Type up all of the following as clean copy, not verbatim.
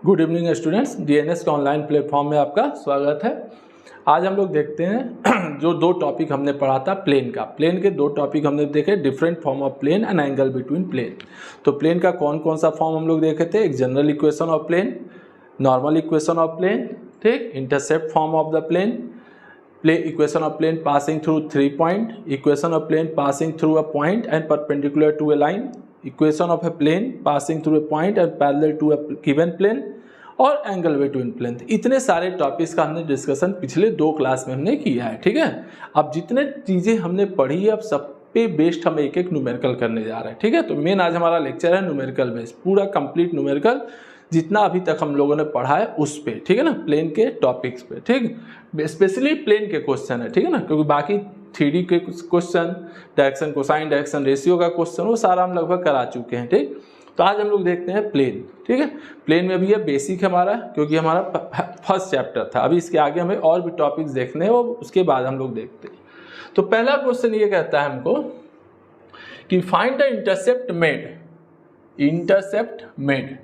Good evening students, DNS के online platform में आपका स्वागत है। आज हम लोग देखते हैं जो दो टॉपिक हमने पढ़ा था प्लेन का। प्लेन के दो टॉपिक हमने देखे, different form of plane and angle between plane. तो प्लेन का कौन कौन सा फॉर्म हम लोग देखे थे? एक general equation of plane, normal equation of plane, ठीक, intercept form of the plane, equation of plane passing through 3 point, equation of plane passing through a point and perpendicular to a line, equation of a plane passing through a point and parallel to a given plane, और angle between plane. इतने सारे topics का हमने discussion पिछले 2 class में हमने किया है, ठीक है। अब जितने चीज़ें हमने पढ़ी है, अब सब पे बेस्ड हम एक एक न्यूमेरिकल करने जा रहे हैं, ठीक है। तो मेन आज हमारा लेक्चर है न्यूमेरिकल बेस्ड, पूरा कंप्लीट न्यूमेरिकल जितना अभी तक हम लोगों ने पढ़ा है उस पे, ठीक है ना, प्लेन के टॉपिक्स पे, ठीक, स्पेशली प्लेन के क्वेश्चन है, ठीक है ना, क्योंकि बाकी 3D के question, direction cosine, direction ratio का क्वेश्चन, वो सारा हम लगभग करा चुके हैं, ठीक। तो आज हम लोग देखते हैं प्लेन, ठीक है। प्लेन में भी ये बेसिक हमारा, क्योंकि हमारा फर्स्ट चैप्टर था। अभी इसके आगे हमें और भी टॉपिक्स देखने हैं, वो उसके बाद हम लोग देखते हैं। तो पहला क्वेश्चन ये कहता है हमको कि find the intercept made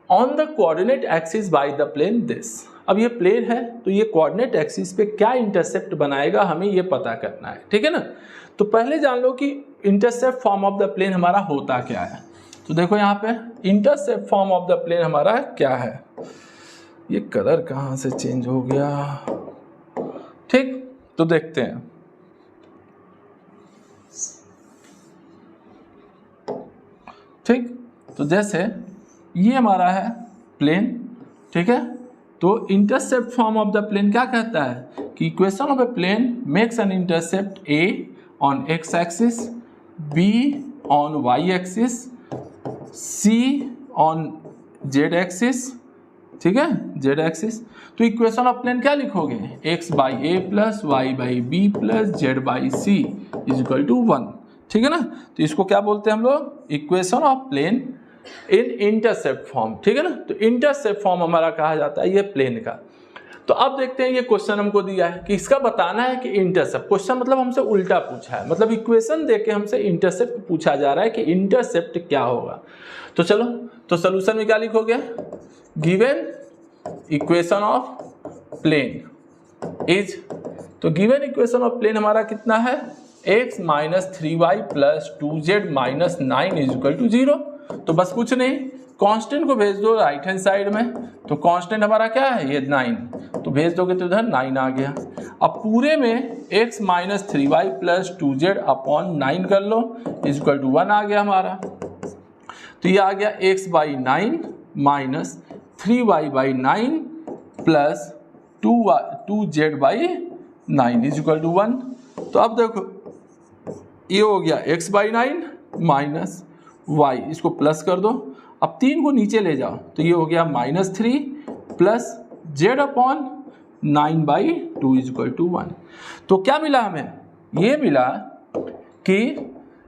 on the coordinate axis by the plane this. अब ये प्लेन है, तो ये कोऑर्डिनेट एक्सिस पे क्या इंटरसेप्ट बनाएगा, हमें ये पता करना है, ठीक है ना। तो पहले जान लो कि intercept form of the plane हमारा होता क्या है। तो देखो यहाँ पे intercept form of the plane हमारा क्या है। ये कलर कहाँ से चेंज हो गया, ठीक। तो देखते हैं, ठीक। तो जैसे ये हमारा है प्लेन, ठीक है। तो intercept form of the plane क्या कहता है कि equation of a plane makes an intercept a on x axis, b on y axis, c on z axis, ठीक है, जेड एक्सिस। तो इक्वेशन ऑफ प्लेन क्या लिखोगे? X by a plus y by b plus z by c is equal to 1, ठीक है ना। तो इसको क्या बोलते हैं हम लोग? Equation of plane in intercept form, ठीक है ना। तो इंटरसेप्ट फॉर्म हमारा कहा जाता है ये प्लेन का। तो अब देखते हैं, ये क्वेश्चन हमको दिया है कि इसका बताना है कि इंटरसेप्ट, क्वेश्चन मतलब हमसे उल्टा पूछा है, मतलब इक्वेशन देके हमसे इंटरसेप्ट पूछा जा रहा है कि इंटरसेप्ट क्या होगा। तो चलो, तो सोल्यूशन में क्या लिखोगे? Given equation of plane is, तो गिवन इक्वेशन ऑफ प्लेन हमारा कितना है? x minus 3y plus 2z minus 9 is equal to 0। तो बस कुछ नहीं, कांस्टेंट को भेज दो राइट हैंड साइड में। तो कांस्टेंट हमारा क्या है? ये 9, तो भेज दोगे तो इधर 9 आ गया। अब पूरे में x minus 3y plus 2z upon 9 कर लो, इज इक्वल टू 1 आ गया हमारा। तो ये आ गया x by 9 minus 3y by 9 plus 2z by 9 is equal to 1। तो अब देखो, ये हो गया x बाई 9 माइनस y, इसको प्लस कर दो। अब 3 को नीचे ले जाओ, तो ये हो गया minus 3 plus z upon 9 by 2 is equal to 1। तो क्या मिला हमें? ये मिला कि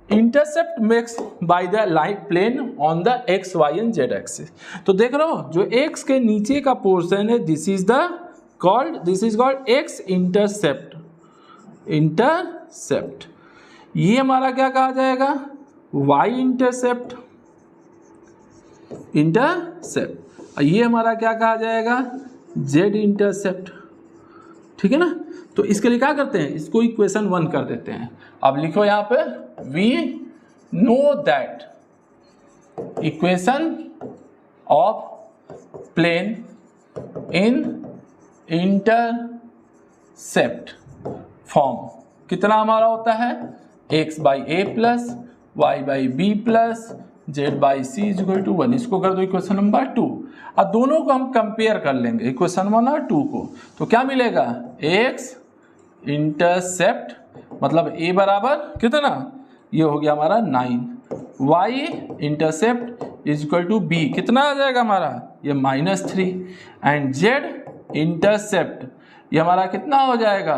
intercept makes by the line plane on the x y and z axis. तो देख रहे हो, जो x के नीचे का पोर्शन है, this is called x intercept. ये हमारा क्या कहा जाएगा? y intercept. ये हमारा क्या कहा जाएगा? z इंटरसेप्ट, ठीक है ना। तो इसके लिए क्या करते हैं? इसको इक्वेशन 1 कर देते हैं। अब लिखो यहाँ पे, we know that equation of plane in intercept form कितना हमारा होता है? x by a plus y by b plus z by c is equal to 1। इसको कर दो इक्वेशन नंबर 2। अब दोनों को हम कंपेयर कर लेंगे, इक्वेशन 1 और 2 को। तो क्या मिलेगा? x इंटरसेप्ट मतलब a बराबर कितना? ये हो गया हमारा 9, y intercept is equal to b, कितना आ जाएगा हमारा? ये माइनस 3, एंड z इंटरसेप्ट ये हमारा कितना हो जाएगा?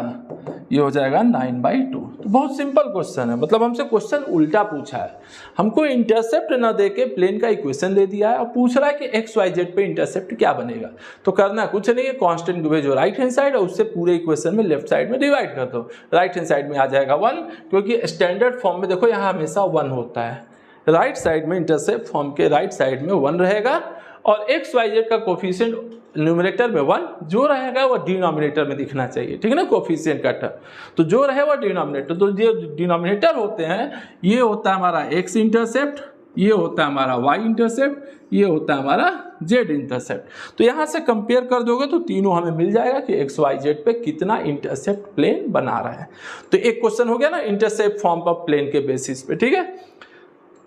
ये हो जाएगा 9/2। तो बहुत सिंपल क्वेश्चन है, मतलब हमसे क्वेश्चन उल्टा पूछा है। हमको इंटरसेप्ट ना देके प्लेन का इक्वेशन दे दिया है और पूछ रहा है कि एक्स वाई जेड पे इंटरसेप्ट क्या बनेगा। तो करना कुछ नहीं है, कांस्टेंट को भेजो राइट हैंड साइड और उससे पूरे इक्वेशन में लेफ्ट साइड में डिवाइड कर दो। राइट हैंड साइड में आ जाएगा 1, क्योंकि स्टैंडर्ड फॉर्म में देखो यहाँ हमेशा 1 होता है। राइट साइड में इंटरसेप्ट फॉर्म के राइट साइड में 1 रहेगा और एक्स वाई जेड का कोफिशिएंट न्यूमरेटर में 1, जो रहेगा वो डिनोमिनेटर में दिखना चाहिए, ठीक है ना, कोफिशिएंट का टर्म। तो जो रहे वो डिनोमिनेटर, तो जो डिनोमिनेटर होते हैं ये होता है हमारा एक्स इंटरसेप्ट, ये होता है हमारा वाई इंटरसेप्ट, ये होता है हमारा जेड इंटरसेप्ट। तो यहाँ से कंपेयर कर दोगे तो तीनों हमें मिल जाएगा कि एक्स वाई जेड पे कितना इंटरसेप्ट प्लेन बना रहा है। तो एक क्वेश्चन हो गया ना इंटरसेप्ट फॉर्म ऑफ प्लेन के बेसिस पे, ठीक है।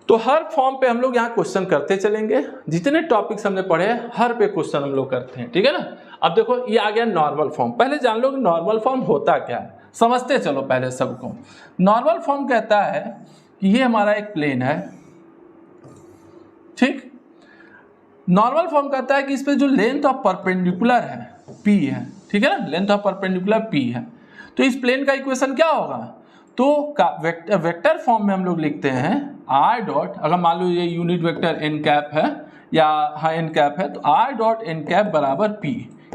तो हर फॉर्म पे हम लोग यहाँ क्वेश्चन करते चलेंगे, जितने टॉपिक्स हमने पढ़े हैं हर पे क्वेश्चन हम लोग करते हैं, ठीक है ना। अब देखो ये आ गया नॉर्मल फॉर्म। पहले जान लो कि नॉर्मल फॉर्म होता क्या है, समझते चलो पहले सबको। नॉर्मल फॉर्म कहता है कि ये हमारा एक प्लेन है, ठीक। नॉर्मल फॉर्म कहता है कि इस पे जो लेंथ ऑफ परपेंडिकुलर है p है, ठीक है ना, लेंथ ऑफ परपेंडिकुलर p है। तो इस प्लेन का इक्वेशन क्या होगा, तो वेक्टर फॉर्म में हम लोग लिखते हैं r डॉट, अगर मान लो ये यूनिट वेक्टर n कैप है या हाँ n कैप है, तो r डॉट n कैप बराबर p।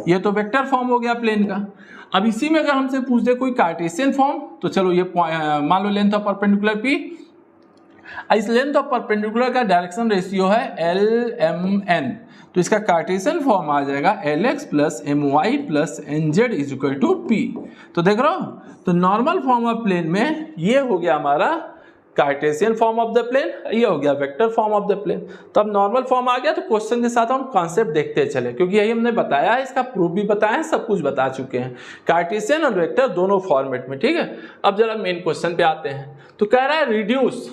ये तो वेक्टर फॉर्म हो गया प्लेन का। अब इसी में अगर हमसे पूछ दे कोई कार्टेशियन फॉर्म, तो चलो ये मान लो लेंथ ऑफ परपेंडिकुलर p, इस लेंथ ऑफ परपेंडिकुलर का डायरेक्शन रेशियो है LMN, तो इसका कार्टेशियन फॉर्म आ जाएगा LX plus MY plus NZ is equal to P। तो देख रहे हो, तो नॉर्मल फॉर्म ऑफ प्लेन में ये हो गया हमारा Cartesian form of the plane, ये हो गया vector form of the plane. तो अब नॉर्मल फॉर्म आ गया, तो क्वेश्चन के साथ हम कॉन्सेप्ट देखते चले, क्योंकि यही हमने बताया है, इसका प्रूफ भी बताया है, सब कुछ बता चुके हैं, कार्टेशियन और वेक्टर दोनों फॉर्मेट में, ठीक है। अब जरा मेन क्वेश्चन पे आते हैं। तो कह रहा है रिड्यूस,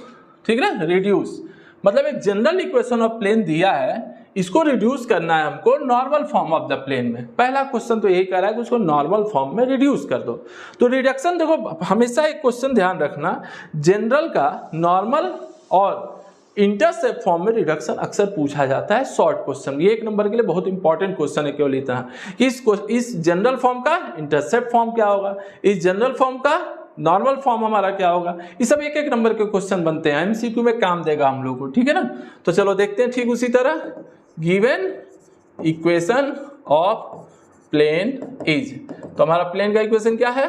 ठीक है ना, रिड्यूस मतलब एक जनरल इक्वेशन ऑफ प्लेन दिया है, इसको रिड्यूस करना है हमको normal form of the plane में। पहला क्वेश्चन तो यही कह रहा है कि उसको नॉर्मल फॉर्म में रिड्यूस कर दो। तो रिडक्शन देखो, हमेशा एक क्वेश्चन ध्यान रखना, जनरल का नॉर्मल और इंटरसेप्ट फॉर्म में रिडक्शन अक्सर पूछा जाता है, शॉर्ट क्वेश्चन। ये 1 नंबर के लिए बहुत इंपॉर्टेंट क्वेश्चन है केवल इतना कि इस जनरल फॉर्म का इंटरसेप्ट फॉर्म क्या होगा, इस जनरल फॉर्म का नॉर्मल फॉर्म हमारा क्या होगा। ये सब 1-1 नंबर के क्वेश्चन बनते हैं, एमसीक्यू में काम देगा हम लोग को, ठीक है ना। तो चलो देखते हैं। ठीक उसी तरह given equation of plane is, तो हमारा प्लेन का इक्वेशन क्या है,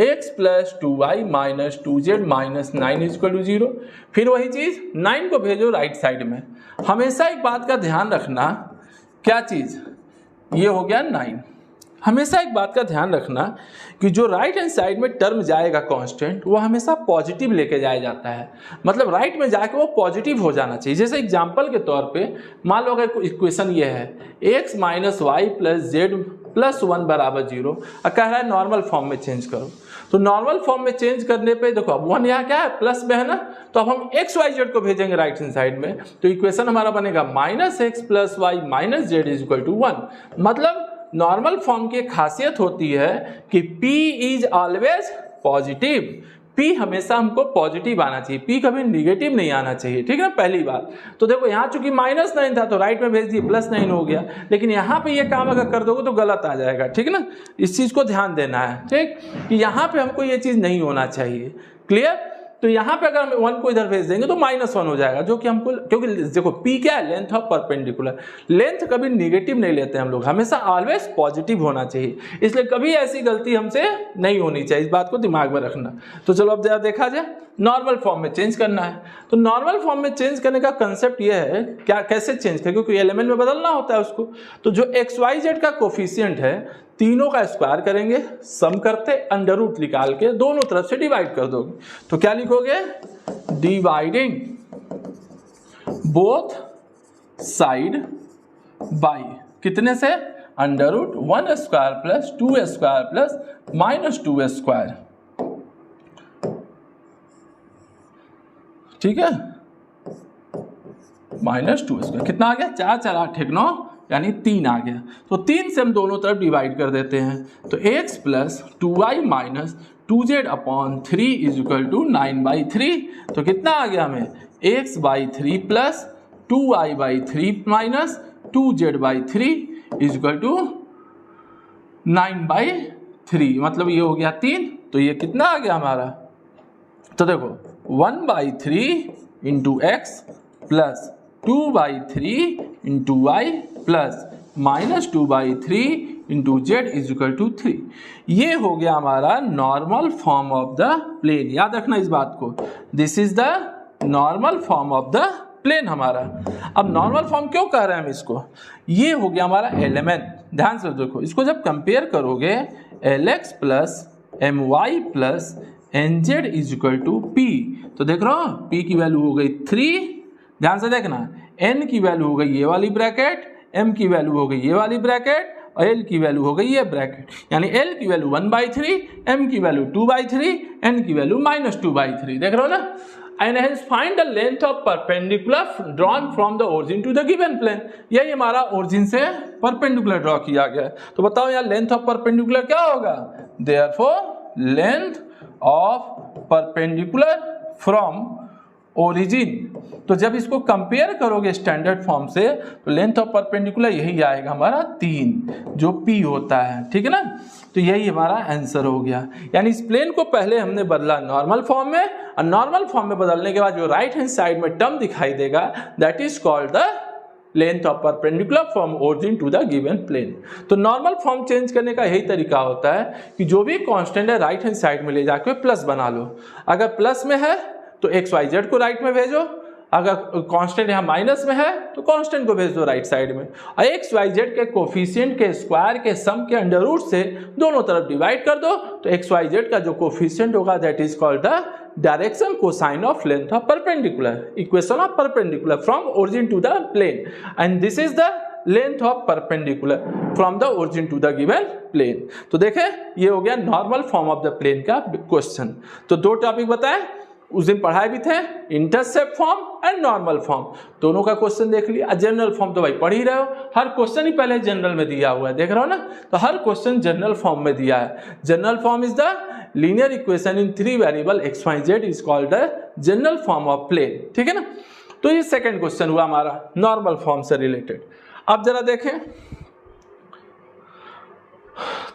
x plus 2y minus 2z minus 9 is equal to 0। फिर वही चीज 9 को भेजो राइट साइड में। हमेशा एक बात का ध्यान रखना, क्या चीज, ये हो गया 9। हमेशा एक बात का ध्यान रखना कि जो राइट हैंड साइड में टर्म जाएगा कांस्टेंट, वो हमेशा पॉजिटिव लेके जाया जाता है, मतलब राइट में जाके वो पॉजिटिव हो जाना चाहिए। जैसे एग्जांपल के तौर पे मान लो अगर इक्वेशन ये है x minus y plus z plus 1 बराबर 0, और कह रहा है नॉर्मल फॉर्म में चेंज करो। तो नॉर्मल फॉर्म में चेंज करने पे देखो अब 1 यहाँ क्या है, प्लस में है ना, तो अब हम एक्स वाई जेड को भेजेंगे राइट हैंड साइड में, तो इक्वेशन हमारा बनेगा minus x plus y minus z is equal to 1। मतलब नॉर्मल फॉर्म की खासियत होती है कि P is always positive, P हमेशा हमको पॉजिटिव आना चाहिए, P कभी निगेटिव नहीं आना चाहिए, ठीक है ना, पहली बात। तो देखो यहाँ चूंकि -9 था तो राइट में भेज दिए, +9 हो गया, लेकिन यहाँ पे ये काम अगर कर दोगे तो गलत आ जाएगा, ठीक है ना। इस चीज को ध्यान देना है, ठीक, कि यहाँ पे हमको ये चीज नहीं होना चाहिए, क्लियर। तो यहाँ पे अगर हम 1 को इधर भेज देंगे तो -1 हो जाएगा, जो कि हमको, क्योंकि देखो P क्या है, लेंथ ऑफ परपेंडिकुलर, लेंथ कभी निगेटिव नहीं लेते हम लोग, हमेशा ऑलवेज पॉजिटिव होना चाहिए, इसलिए कभी ऐसी गलती हमसे नहीं होनी चाहिए, इस बात को दिमाग में रखना। तो चलो अब जरा देखा जाए, नॉर्मल फॉर्म में चेंज करना है। तो नॉर्मल फॉर्म में चेंज करने का कंसेप्ट ये है, क्या कैसे चेंज करें, क्योंकि एलिमेंट में बदलना होता है उसको। तो जो एक्स वाई जेड का कोफिशिएंट है, तीनों का स्क्वायर करेंगे, सम करते अंडर रूट निकाल के दोनों तरफ से डिवाइड कर दोगे, तो क्या लिखोगे, डिवाइडिंग बोथ साइड बाई कितने से, under root 1 square plus 2 square plus minus 2 square, ठीक है, माइनस 2 स्क्वायर कितना आ गया, 4 4 8 1 9 यानी 3 आ गया। तो 3 से हम दोनों तरफ डिवाइड कर देते हैं, तो x plus 2y minus 2z upon 3 is equal to 9/3। तो कितना आ गया हमें, x/3 plus 2y/3 minus 2z/3 is equal to 9/3, मतलब ये हो गया 3। तो ये कितना आ गया हमारा, तो देखो 1/3 into x plus 2/3 into y plus minus 2/3 into z is equal to 3। ये हो गया हमारा normal form of the plane, याद रखना इस बात को, this is the normal form of the plane हमारा। अब नॉर्मल फॉर्म क्यों कह रहे हैं हम इसको, ये हो गया हमारा एलिमेंट। ध्यान से देखो, इसको जब कंपेयर करोगे Lx plus My plus Nz is equal to P, तो देख रहे हो P की वैल्यू हो गई 3, ध्यान से देखना, N की वैल्यू हो गई ये वाली ब्रैकेट, M की वैल्यू हो गई ये वाली ब्रैकेट, और L की वैल्यू हो गई ये ब्रैकेट, यानी L की वैल्यू 1/3, M की वैल्यू 2/3, N की वैल्यू -2/3, देख रहे हो ना। And hence find the length of perpendicular drawn from the origin to the given plane, यही हमारा ओरिजिन से परपेंडिकुलर ड्रॉ किया गया है। तो बताओ यार लेंथ ऑफ परपेंडिकुलर क्या होगा, therefore length of perpendicular from origin, तो जब इसको कंपेयर करोगे स्टैंडर्ड फॉर्म से तो लेंथ ऑफ परपेंडिकुलर यही आएगा हमारा 3, जो P होता है, ठीक है ना। तो यही हमारा आंसर हो गया, यानी इस प्लेन को पहले हमने बदला नॉर्मल फॉर्म में, और नॉर्मल फॉर्म में बदलने के बाद जो राइट हैंड साइड में टर्म दिखाई देगा that is called the length of perpendicular from origin to the given plane. तो नॉर्मल फॉर्म चेंज करने का यही तरीका होता है कि जो भी कांस्टेंट है राइट हैंड साइड में ले जाकर प्लस बना लो, अगर प्लस में है तो XYZ को राइट में भेजो, अगर कांस्टेंट यहाँ माइनस में है तो कांस्टेंट को भेज दो राइट साइड में, और XYZ के कोफिशिएंट के स्क्वायर के सम के अंडर रूट से दोनों तरफ डिवाइड कर दो, तो XYZ का जो कोफिशिएंट होगा that is called the direction cosine of length of perpendicular, equation of perpendicular from origin to the plane, and this is the length of perpendicular from the origin to the given plane. तो देखें ये हो गया normal form of the plane का question. तो दो topic बताएं, उस दिन पढ़ाए भी थे, intercept form and normal form, दोनों का क्वेश्चन देख लिया। जनरल फॉर्म तो भाई पढ़ ही रहे हो, हर क्वेश्चन ही पहले जनरल में दिया हुआ है, देख रहे हो ना, तो हर क्वेश्चन जनरल फॉर्म में दिया है। General form is the linear equation in 3 variable XYZ is called the general form of plane, ठीक है ना। तो ये सेकंड क्वेश्चन हुआ हमारा नॉर्मल फॉर्म से रिलेटेड। अब जरा देखें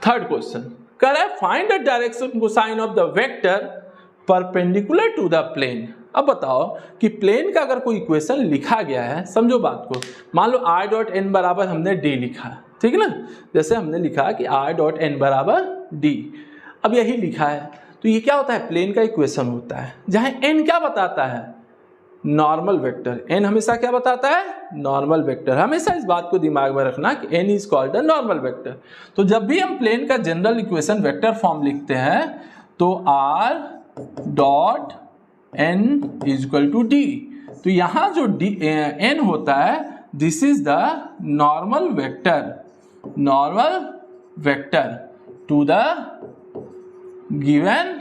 थर्ड क्वेश्चन, कह रहा है find the direction cosine of the vector perpendicular to the plane. अब बताओ कि प्लेन का अगर कोई इक्वेशन लिखा गया है, समझो बात को, मान लो I डॉट n बराबर हमने d लिखा, ठीक है ना, जैसे हमने लिखा कि I डॉट n बराबर d, अब यही लिखा है, तो ये क्या होता है, प्लेन का इक्वेशन होता है, जहां n क्या बताता है, नॉर्मल वेक्टर। n हमेशा क्या बताता है, नॉर्मल वेक्टर। हमेशा इस बात को दिमाग में रखना कि n is called the normal vector. तो जब भी हम प्लेन का जनरल इक्वेशन वेक्टर फॉर्म लिखते हैं तो r dot n is equal to d, तो यहां जो n होता है this is the normal vector to the given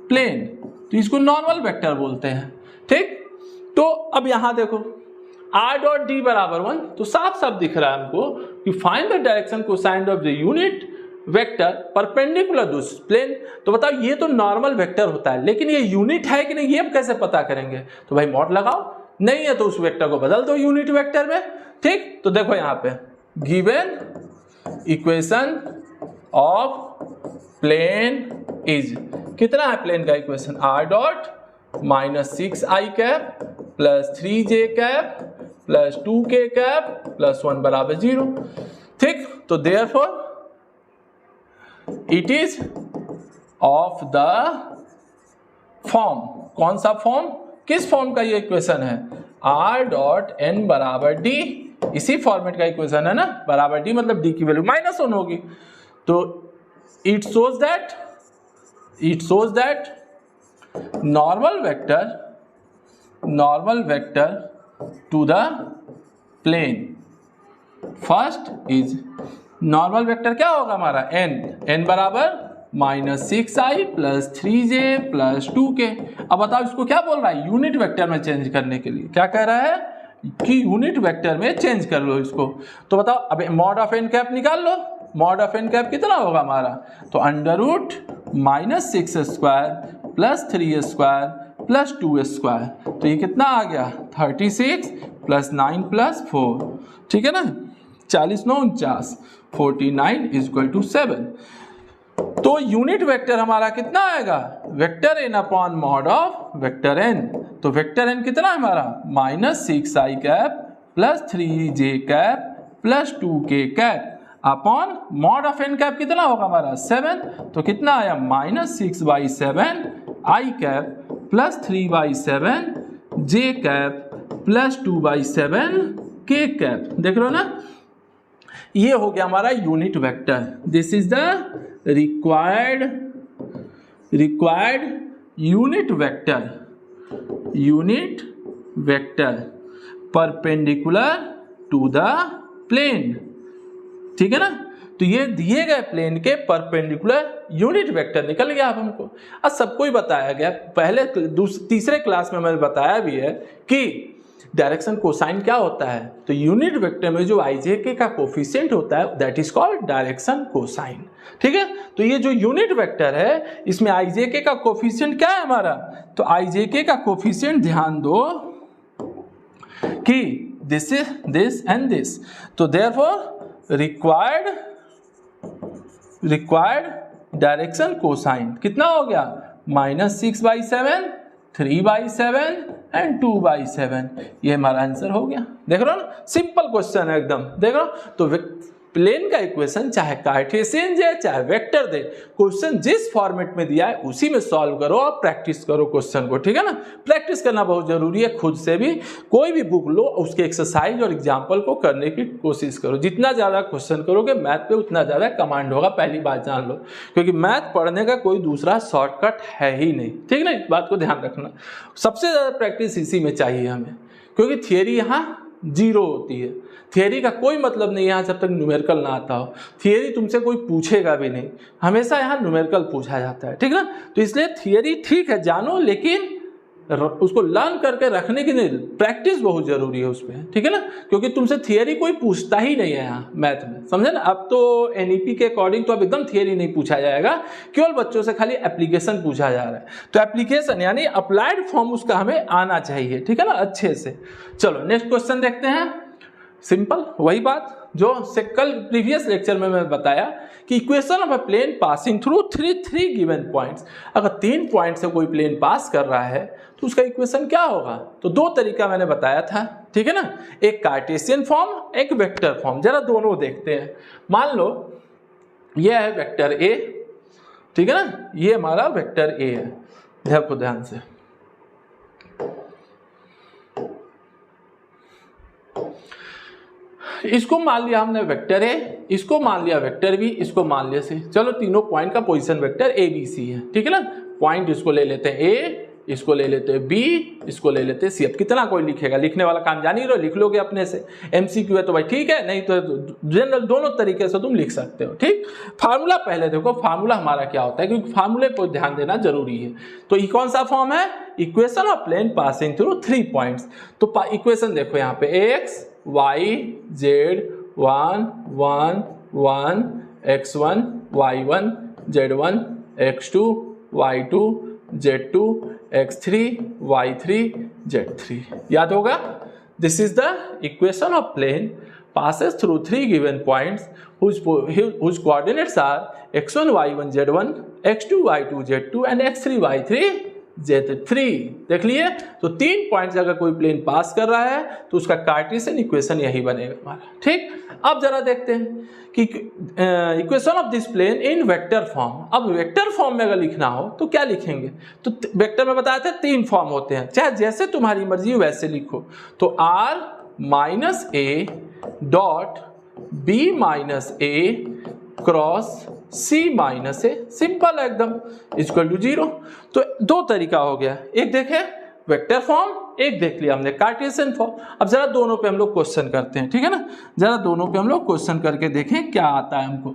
plane, तो इसको नॉर्मल वेक्टर बोलते हैं, ठीक। तो अब यहां देखो r डॉट d बराबर 1, तो साफ साफ दिख रहा है हमको कि find the direction cosine of the unit vector perpendicular to plane. तो बताओ ये तो नॉर्मल वेक्टर होता है, लेकिन ये यूनिट है कि नहीं ये हम कैसे पता करेंगे, तो भाई मॉड लगाओ, नहीं है तो उस वेक्टर को बदल दो यूनिट वेक्टर में, ठीक। तो देखो यहाँ पे given equation of plane is, कितना है प्लेन का equation, r dot -6i cap plus 3j cap plus 2k cap plus 1 बराबर 0, ठीक। तो therefore it is of the form, कौन सा फॉर्म, किस फॉर्म का ये इक्वेशन है, r डॉट n बराबर d, इसी फॉर्मेट का इक्वेशन है ना, बराबर d मतलब d की वैल्यू -1 होगी, तो it shows that normal vector to the plane, first is normal vector क्या होगा हमारा n बराबर -6i plus 3j plus 2k। अब बताओ इसको क्या बोल रहा है, यूनिट वेक्टर में चेंज करने के लिए क्या कह रहा है कि यूनिट वेक्टर में चेंज कर लो इसको। तो बताओ अब मॉड ऑफ n कैप निकाल लो, मॉड ऑफ n कैप कितना होगा हमारा, तो under root -6 square plus 3 square plus 2 square, तो ये कितना आ गया 36 प्लस 9 प्लस 4, ठीक है ना, 40 9 49, 49 इज इक्वल टू 7। तो यूनिट वेक्टर हमारा कितना आएगा, vector n upon mod of vector n, तो वेक्टर n कितना है हमारा -6i cap plus 3j cap plus 2k cap upon mod of n cap कितना होगा हमारा 7, तो कितना आया -6/7 i cap plus 3/7 j cap plus 2/7 के कैप। देख रहे हो ना, ये हो गया हमारा unit vector. This is the required unit vector perpendicular to the plane. ठीक है ना, तो ये दिए गए प्लेन के परपेंडिकुलर यूनिट वेक्टर निकल गया। अब हमको अब सबको ही बताया गया, पहले तीसरे क्लास में मैंने बताया भी है कि डायरेक्शन कोसाइन क्या होता है। तो यूनिट वेक्टर में जो आईजेके का कोफिशिएंट होता है that is called direction cosine. ठीक है, तो ये जो यूनिट वेक्टर है इसमें आईजेके का कोफिशिएंट क्या है हमारा, तो आईजेके का कोफिशिएंट ध्यान दो कि this is this and this, तो देयरफॉर रिक्वायर्ड डायरेक्शन कोसाइन कितना हो गया, -6/7, 3/7 एंड 2/7। ये हमारा आंसर हो गया। देख रहे हो ना, सिंपल क्वेश्चन है एकदम। देख रहे हो, तो प्लेन का इक्वेशन चाहे कार्टेशियन दे चाहे वेक्टर दे, क्वेश्चन जिस फॉर्मेट में दिया है उसी में सॉल्व करो और प्रैक्टिस करो क्वेश्चन को। ठीक है ना, प्रैक्टिस करना बहुत जरूरी है। खुद से भी कोई भी बुक लो, उसके एक्सरसाइज और एग्जाम्पल को करने की कोशिश करो। जितना ज़्यादा क्वेश्चन करोगे मैथ पे उतना ज़्यादा कमांड होगा, पहली बात जान लो, क्योंकि मैथ पढ़ने का कोई दूसरा शॉर्टकट है ही नहीं। ठीक ना, इस बात को ध्यान रखना। सबसे ज़्यादा प्रैक्टिस इसी में चाहिए हमें, क्योंकि थियरी यहाँ 0 होती है। थियरी का कोई मतलब नहीं यहाँ जब तक न्यूमेरिकल ना आता हो। थियरी तुमसे कोई पूछेगा भी नहीं, हमेशा यहाँ न्यूमेरिकल पूछा जाता है। ठीक ना, तो इसलिए थियरी ठीक है जानो, लेकिन उसको लर्न करके रखने की नहीं, प्रैक्टिस बहुत जरूरी है उस पर। ठीक है ना, क्योंकि तुमसे थियरी कोई पूछता ही नहीं है यहाँ मैथ में, समझे ना। अब तो एनईपी के अकॉर्डिंग तो अब एकदम थियरी नहीं पूछा जाएगा, केवल बच्चों से खाली एप्लीकेशन पूछा जा रहा है। तो एप्लीकेशन यानी अप्लाइड फॉर्म उसका हमें आना चाहिए। ठीक है ना, अच्छे से। चलो नेक्स्ट क्वेश्चन देखते हैं। सिंपल वही बात जो से कल प्रीवियस लेक्चर में मैं बताया कि equation of a plane passing through three given points. अगर 3 पॉइंट से कोई प्लेन पास कर रहा है तो उसका इक्वेशन क्या होगा। तो 2 तरीका मैंने बताया था। ठीक है ना, एक कार्टेशियन फॉर्म, एक वेक्टर फॉर्म। जरा दोनों देखते हैं। मान लो यह है वेक्टर ए, ठीक है ना, ये हमारा वेक्टर ए है। देखो ध्यान से, इसको मान लिया हमने वेक्टर ए, इसको मान लिया वेक्टर बी, इसको मान लिया सी। चलो तीनों पॉइंट का position vector a b c है। ठीक है ना, पॉइंट इसको ले लेते हैं ए, इसको ले लेते हैं बी, इसको ले लेते हैं सी। अब कितना कोई लिखेगा, लिखने वाला काम जान ही रहो, लिख लोगे अपने से। एमसीक्यू है तो भाई ठीक है, नहीं तो जनरल दोनों तरीके से तुम लिख सकते हो। ठीक, फार्मूला पहले देखो, फार्मूला हमारा क्या होता है, क्योंकि फार्मूले को ध्यान देना जरूरी है। तो ये कौन सा फॉर्म है, equation of plane passing through 3 points. तो इक्वेशन देखो यहाँ पे x Y Z 1 1 1 x1 y1 z1 x2 y2 z2 x3 y3 z3। याद होगा, this is the equation of plane passes through 3 given points whose coordinates are x1 y1 z1 x2 y2 z2 and x3 y3 z3। देख लिए, तो 3 points अगर कोई plane पास कर रहा है तो उसका कार्टेशियन इक्वेशन यही बनेगा हमारा। ठीक, अब जरा देखते हैं कि equation of this plane in vector form. अब वेक्टर फॉर्म में अगर लिखना हो तो क्या लिखेंगे, तो वेक्टर में बताया था 3 फॉर्म होते हैं, चाहे जैसे तुम्हारी मर्जी वैसे लिखो। तो r minus A dot b minus A cross c minus a, simple है एकदम, इक्वल टू 0। तो 2 तरीका हो गया, एक देखे वेक्टर फॉर्म, एक देख लिया हमने कार्टेशियन फॉर्म। अब जरा दोनों पे हम लोग क्वेश्चन करते हैं। ठीक है ना, जरा दोनों पे हम लोग क्वेश्चन करके देखें क्या आता है हमको।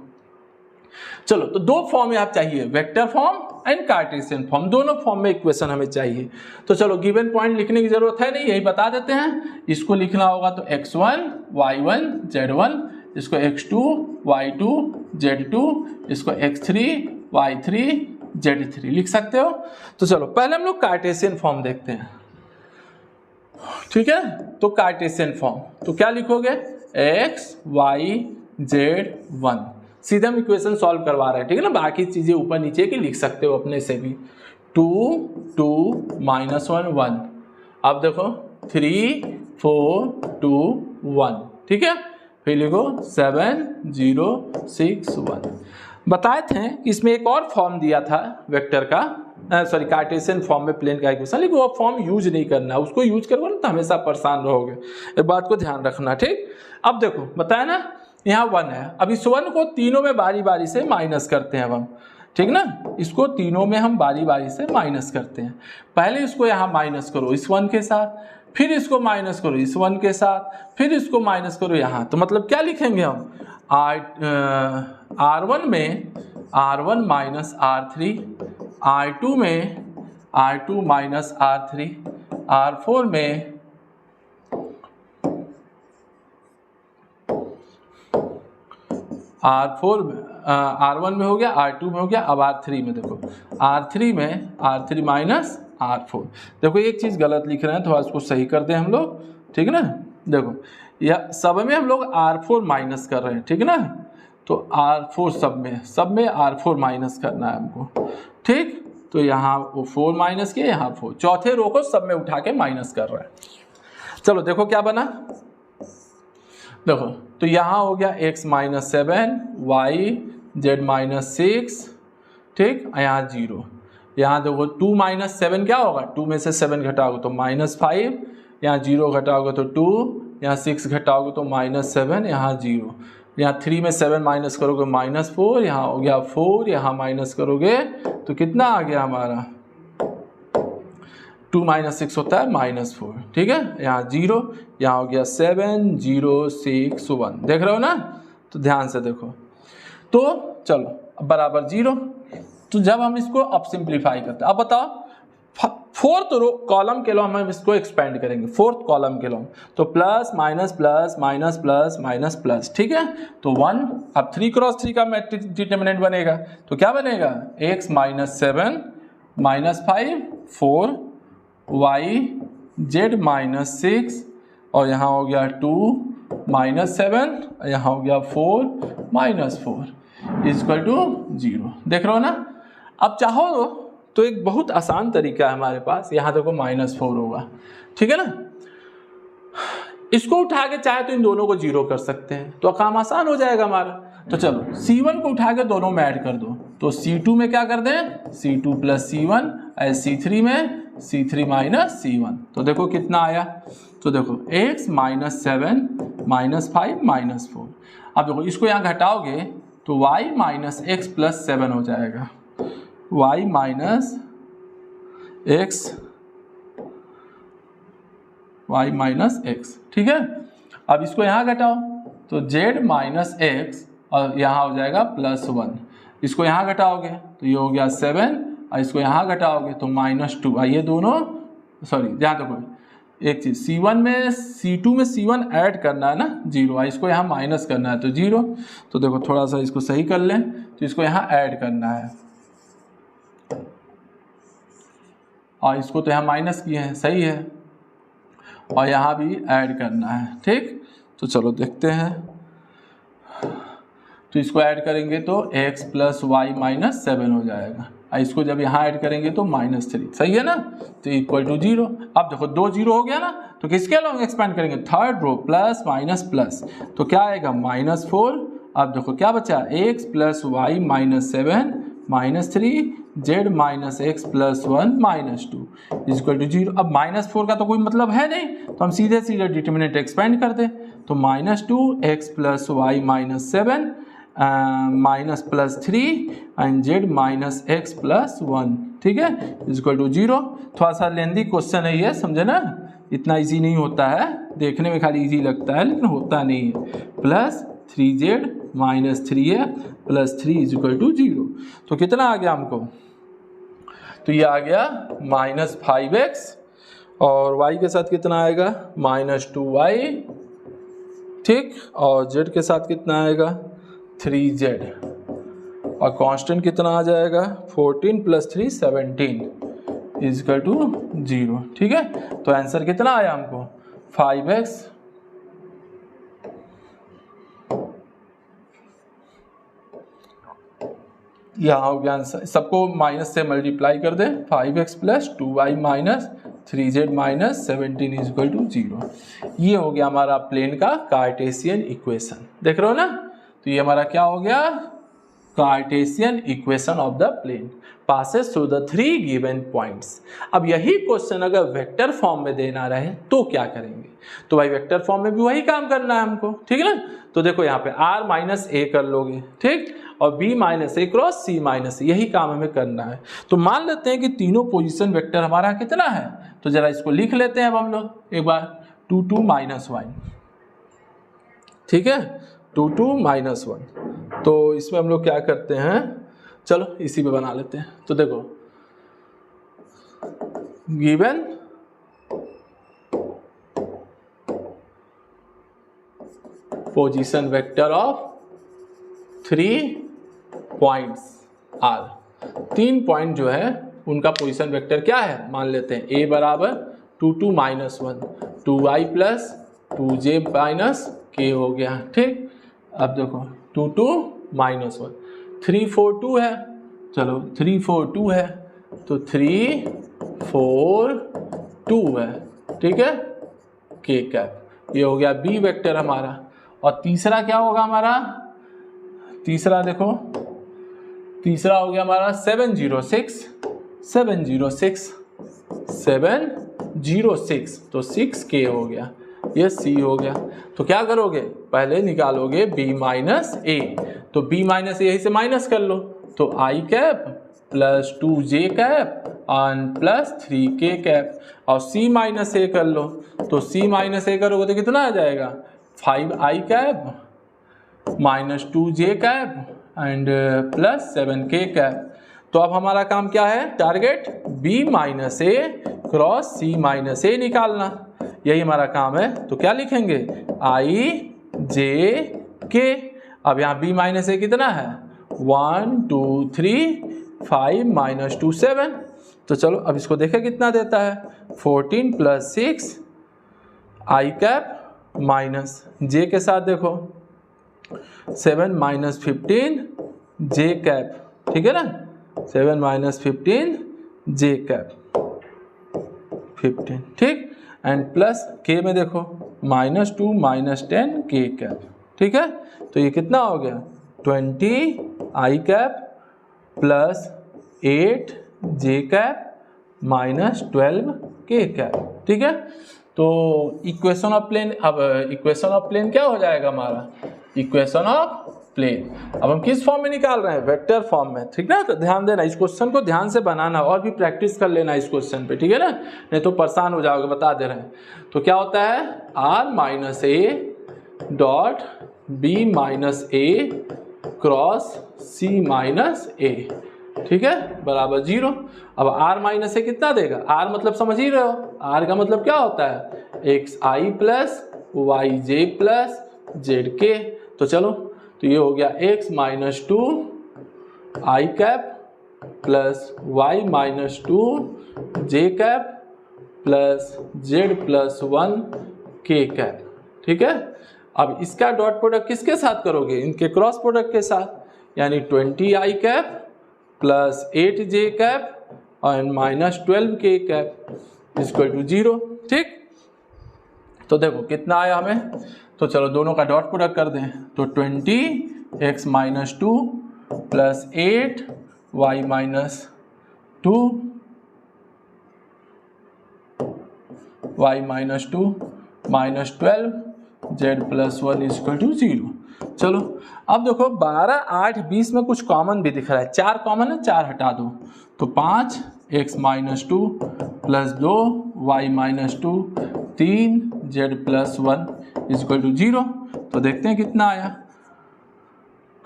चलो, तो 2 फॉर्म यहाँ चाहिए, vector form and Cartesian form. दोनों फॉर्म में इक्वेशन हमें चाहिए। तो चलो गिवन पॉइंट लिखने की जरूरत है नहीं, यही बता देते हैं। इसको लिखना होगा तो x1 y1 z1, इसको x2 y2 z2, इसको x3 y3 z3 लिख सकते हो। तो चलो पहले हम लोग कार्टेशियन फॉर्म देखते हैं। ठीक है, तो कार्टेशियन फॉर्म तो क्या लिखोगे, x y z1। सीधे हम इक्वेशन सॉल्व करवा रहे हैं। ठीक है ना, बाकी चीजें ऊपर नीचे की लिख सकते हो अपने से भी। 2 2 -1 1। अब देखो 3 4 2 1। ठीक है, फिर लिखो 7 0 6 1। बताए थे इसमें एक और फॉर्म दिया था वेक्टर का, सॉरी कार्टेशियन फॉर्म में प्लेन का इक्वेशन, लेकिन वो फॉर्म यूज नहीं करना है, उसको यूज करोगे ना तो हमेशा परेशान रहोगे, इस बात को ध्यान रखना। ठीक, अब देखो बताया ना यहाँ 1 है, अब इस 1 को तीनों में बारी बारी से माइनस करते हैं अब हम, ठीक ना, इसको तीनों में हम बारी बारी से माइनस करते हैं। पहले इसको यहाँ माइनस करो इस 1 के साथ, फिर इसको माइनस करो इस 1 के साथ, फिर इसको माइनस करो यहाँ, तो मतलब क्या लिखेंगे हम R1 में R1 माइनस R3, R2 में R2 माइनस R3, R4 में R1 में हो गया, R2 में हो गया, अब R3 में देखो, R3 में R3 माइनस R4। देखो एक चीज़ गलत लिख रहे हैं, थोड़ा इसको सही कर दें हम लोग, ठीक है ना। देखो यह सब में हम लोग R4 माइनस कर रहे हैं, ठीक है ना, तो R4 सब में R4 माइनस करना है हमको, ठीक। तो यहाँ वो 4 माइनस किया, यहाँ 4, चौथे रो को सब में उठा के माइनस कर रहे हैं। चलो देखो क्या बना, देखो तो यहाँ हो गया x minus 7, y z minus 6, ठीक, यहाँ 0, यहाँ देखो 2 माइनस 7 क्या होगा, 2 में से 7 घटाओगे तो -5, यहाँ 0 घटाओगे तो 2, यहाँ 6 घटाओगे तो -7, यहाँ 0, यहाँ 3 में 7 माइनस करोगे -4, यहाँ हो गया 4, यहाँ माइनस करोगे तो कितना आ गया हमारा 2 माइनस 6 होता है -4, ठीक है, यहाँ 0, यहाँ हो गया 7 0 6 1, देख रहे हो ना, तो ध्यान से देखो, तो चलो अब बराबर 0। तो जब हम इसको अब सिंप्लीफाई करते हैं, अब बताओ फोर्थ रो कॉलम के लो हम इसको एक्सपेंड करेंगे, फोर्थ कॉलम के लो, तो plus minus plus minus plus minus plus, ठीक है, तो 1, अब 3 क्रॉस 3 का मैट्रिक्स डिटर्मिनेंट बनेगा, तो क्या बनेगा x minus 7 minus 5 4 y z minus 6, और यहाँ हो गया 2 माइनस 7, यहाँ हो गया 4 माइनस 4 इक्वल टू 0, देख रहे हो ना। अब चाहो तो एक बहुत आसान तरीका है हमारे पास, यहाँ देखो -4 होगा, ठीक है ना, इसको उठा के चाहे तो इन दोनों को 0 कर सकते हैं, तो काम आसान हो जाएगा हमारा। तो चलो C1 को उठा के दोनों में ऐड कर दो, तो C2 में क्या कर दें C2 प्लस C1, C3 में C3 माइनस C1, तो देखो कितना आया, तो देखो x माइनस 7 माइनस 5 माइनस 4, अब देखो इसको यहाँ घटाओगे तो y माइनस x प्लस 7 हो जाएगा, y माइनस x, ठीक है। अब इसको यहाँ घटाओ तो z माइनस x और यहाँ हो जाएगा +1, इसको यहाँ घटाओगे तो ये हो गया 7, और इसको यहाँ घटाओगे तो -2, ये दोनों सॉरी ध्यान देखो एक चीज़, C1 में C2 में C1 ऐड करना है ना 0, इसको यहाँ माइनस करना है तो 0, तो देखो थोड़ा सा इसको सही कर लें, तो इसको यहाँ ऐड करना है, और इसको तो यहाँ माइनस किए हैं, सही है, और यहाँ भी ऐड करना है, ठीक। तो चलो देखते हैं, तो इसको ऐड करेंगे तो x प्लस वाई माइनस 7 हो जाएगा, और इसको जब यहाँ ऐड करेंगे तो -3, सही है ना, तो इक्वल टू 0। अब देखो 2 0 हो गया ना, तो किसके अलॉन्ग एक्सपेंड करेंगे, third row, plus minus plus, तो क्या आएगा -4। अब देखो क्या बचा, x plus y minus 7 -3 z minus x plus 1 -2 equal to 0। अब -4 का तो कोई मतलब है नहीं, तो हम सीधे सीधे डिटर्मिनेंट एक्सपेंड कर दें, तो -2 x plus y minus 7 minus plus 3 and z minus x plus 1, ठीक है, इक्वल टू 0। थोड़ा सा लेंदी क्वेश्चन है ये, समझे ना, इतना इजी नहीं होता है, देखने में खाली इजी लगता है लेकिन होता नहीं है। Plus 3z minus 3a plus 3 equal to 0, तो कितना आ गया हमको, तो ये आ गया -5x, और y के साथ कितना आएगा -2y, ठीक, और z के साथ कितना आएगा 3z, और कांस्टेंट कितना आ जाएगा 14 प्लस 3 17 इक्वल टू 0, ठीक है। तो आंसर कितना आया हमको 5x, यहाँ हो गया आंसर, सबको माइनस से मल्टीप्लाई कर दे, 5x plus 2y minus 3z minus 17 equal to 0। ये हो गया हमारा प्लेन का कार्टेशियन इक्वेशन, देख रहे हो ना। तो ये हमारा क्या हो गया, Cartesian equation of the plane passes through the 3 given points। अब यही क्वेश्चन अगर वेक्टर फॉर्म में देना रहे तो क्या करेंगे? तो भाई वेक्टर फॉर्म में भी वही काम करना है हमको, ठीक है ना। तो देखो यहाँ पे r माइनस ए कर लोगे, ठीक, और b माइनस ए क्रॉस c माइनस, यही काम हमें करना है। तो मान लेते हैं कि तीनों पोजीशन वेक्टर हमारा कितना है, तो जरा इसको लिख लेते हैं अब हम लोग एक बार, 2 2 माइनस 1, ठीक है, 2 2 माइनस 1। तो इसमें हम लोग क्या करते हैं, चलो इसी पे बना लेते हैं। तो देखो given position vector of 3 points are, 3 point जो है उनका पोजीशन वेक्टर क्या है, मान लेते हैं a बराबर 2 2 minus 1, 2i plus 2j minus k हो गया, ठीक। अब देखो 2 2 माइनस 1, 3 4 2 है, चलो 3 4 2 है, तो 3 4 2 है, ठीक है, k कैप, ये हो गया b वेक्टर हमारा। और तीसरा क्या होगा हमारा, तीसरा देखो, तीसरा हो गया हमारा 706, 706, 706, तो 6k हो गया, ये c हो गया। तो क्या करोगे, पहले निकालोगे b माइनस ए, तो b माइनस यही से माइनस कर लो, तो i cap plus 2j cap और प्लस 3k कैप, और c माइनस ए कर लो, तो c माइनस ए करोगे तो कितना आ जाएगा, 5i cap minus 2j cap and plus 7k cap. तो अब हमारा काम क्या है, टारगेट b माइनस ए क्रॉस c माइनस ए निकालना, यही हमारा काम है। तो क्या लिखेंगे, i j k। अब यहाँ b माइनस ए कितना है, 1 2 3 5 माइनस 2 7। तो चलो अब इसको देखें कितना देता है, 14 plus 6 i cap minus j के साथ देखो 7 माइनस 15 j कैप, ठीक है ना, 7 माइनस 15 j कैप 15, ठीक, एंड प्लस k में देखो माइनस 2 माइनस 10 k कैप, ठीक है। तो ये कितना हो गया, 20 i cap plus 8 j cap minus 12 k cap, ठीक है। तो इक्वेशन ऑफ प्लेन, अब इक्वेशन ऑफ प्लेन क्या हो जाएगा हमारा, इक्वेशन ऑफ प्लेन। अब हम किस फॉर्म में निकाल रहे हैं, वेक्टर फॉर्म में, ठीक ना। तो ध्यान देना, इस क्वेश्चन को ध्यान से बनाना और भी प्रैक्टिस कर लेना इस क्वेश्चन पे, ठीक है ना, नहीं तो परेशान हो जाओगे, बता दे रहे हैं। तो क्या होता है, r minus A dot b minus A cross c minus A, ठीक है, बराबर 0। अब r माइनस ए कितना देगा, r मतलब समझ ही रहे हो, r का मतलब क्या होता है, xi plus yj plus zk। तो चलो, तो ये हो गया x minus 2 i cap plus y minus 2 j cap plus z plus 1 k cap, ठीक है। अब इसका डॉट प्रोडक्ट किसके साथ करोगे, इनके क्रॉस प्रोडक्ट के साथ, यानी 20 i cap plus 8 j cap और minus 12 k cap equal to 0, ठीक। तो देखो कितना आया हमें, तो चलो दोनों का डॉट प्रोडक्ट कर दें, तो 20 x minus 2 plus 8 y minus 2 y minus 2 minus 12 z plus 1 equal to 0। चलो अब देखो 12 8 20 में कुछ कॉमन भी दिख रहा है, 4 कॉमन है, 4 हटा दो, तो 5 x minus 2 plus 2 y minus 2 3 z plus 1 equal to 0। तो देखते हैं कितना आया।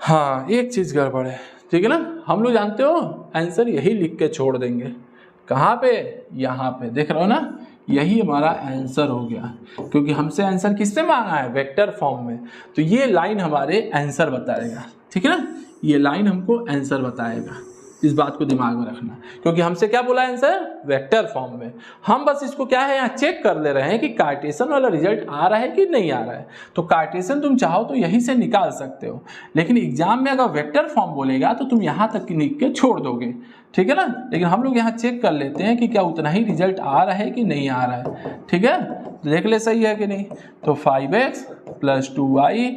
हाँ, एक चीज़ गड़बड़ है, ठीक है ना, हम लोग जानते हो आंसर यही लिख के छोड़ देंगे, कहाँ पे, यहाँ पे देख रहे हो ना, यही हमारा आंसर हो गया, क्योंकि हमसे आंसर किससे मांगा है, वेक्टर फॉर्म में। तो ये लाइन हमारे आंसर बताएगा, ठीक है ना, ये लाइन हमको आंसर बताएगा, इस बात को दिमाग में रखना, क्योंकि हमसे क्या बोला आंसर, वेक्टर फॉर्म में। हम बस इसको क्या है यहाँ चेक कर ले रहे हैं कि कार्टेशियन वाला रिजल्ट आ रहा है कि नहीं आ रहा है। तो कार्टेशियन तुम चाहो तो यहीं से निकाल सकते हो, लेकिन एग्जाम में अगर वेक्टर फॉर्म बोलेगा तो तुम यहाँ तक लिख के छोड़ दोगे, ठीक है ना। लेकिन हम लोग यहाँ चेक कर लेते हैं कि क्या उतना ही रिजल्ट आ रहा है कि नहीं आ रहा है, ठीक है। देख ले सही है कि नहीं। तो 5x + 2y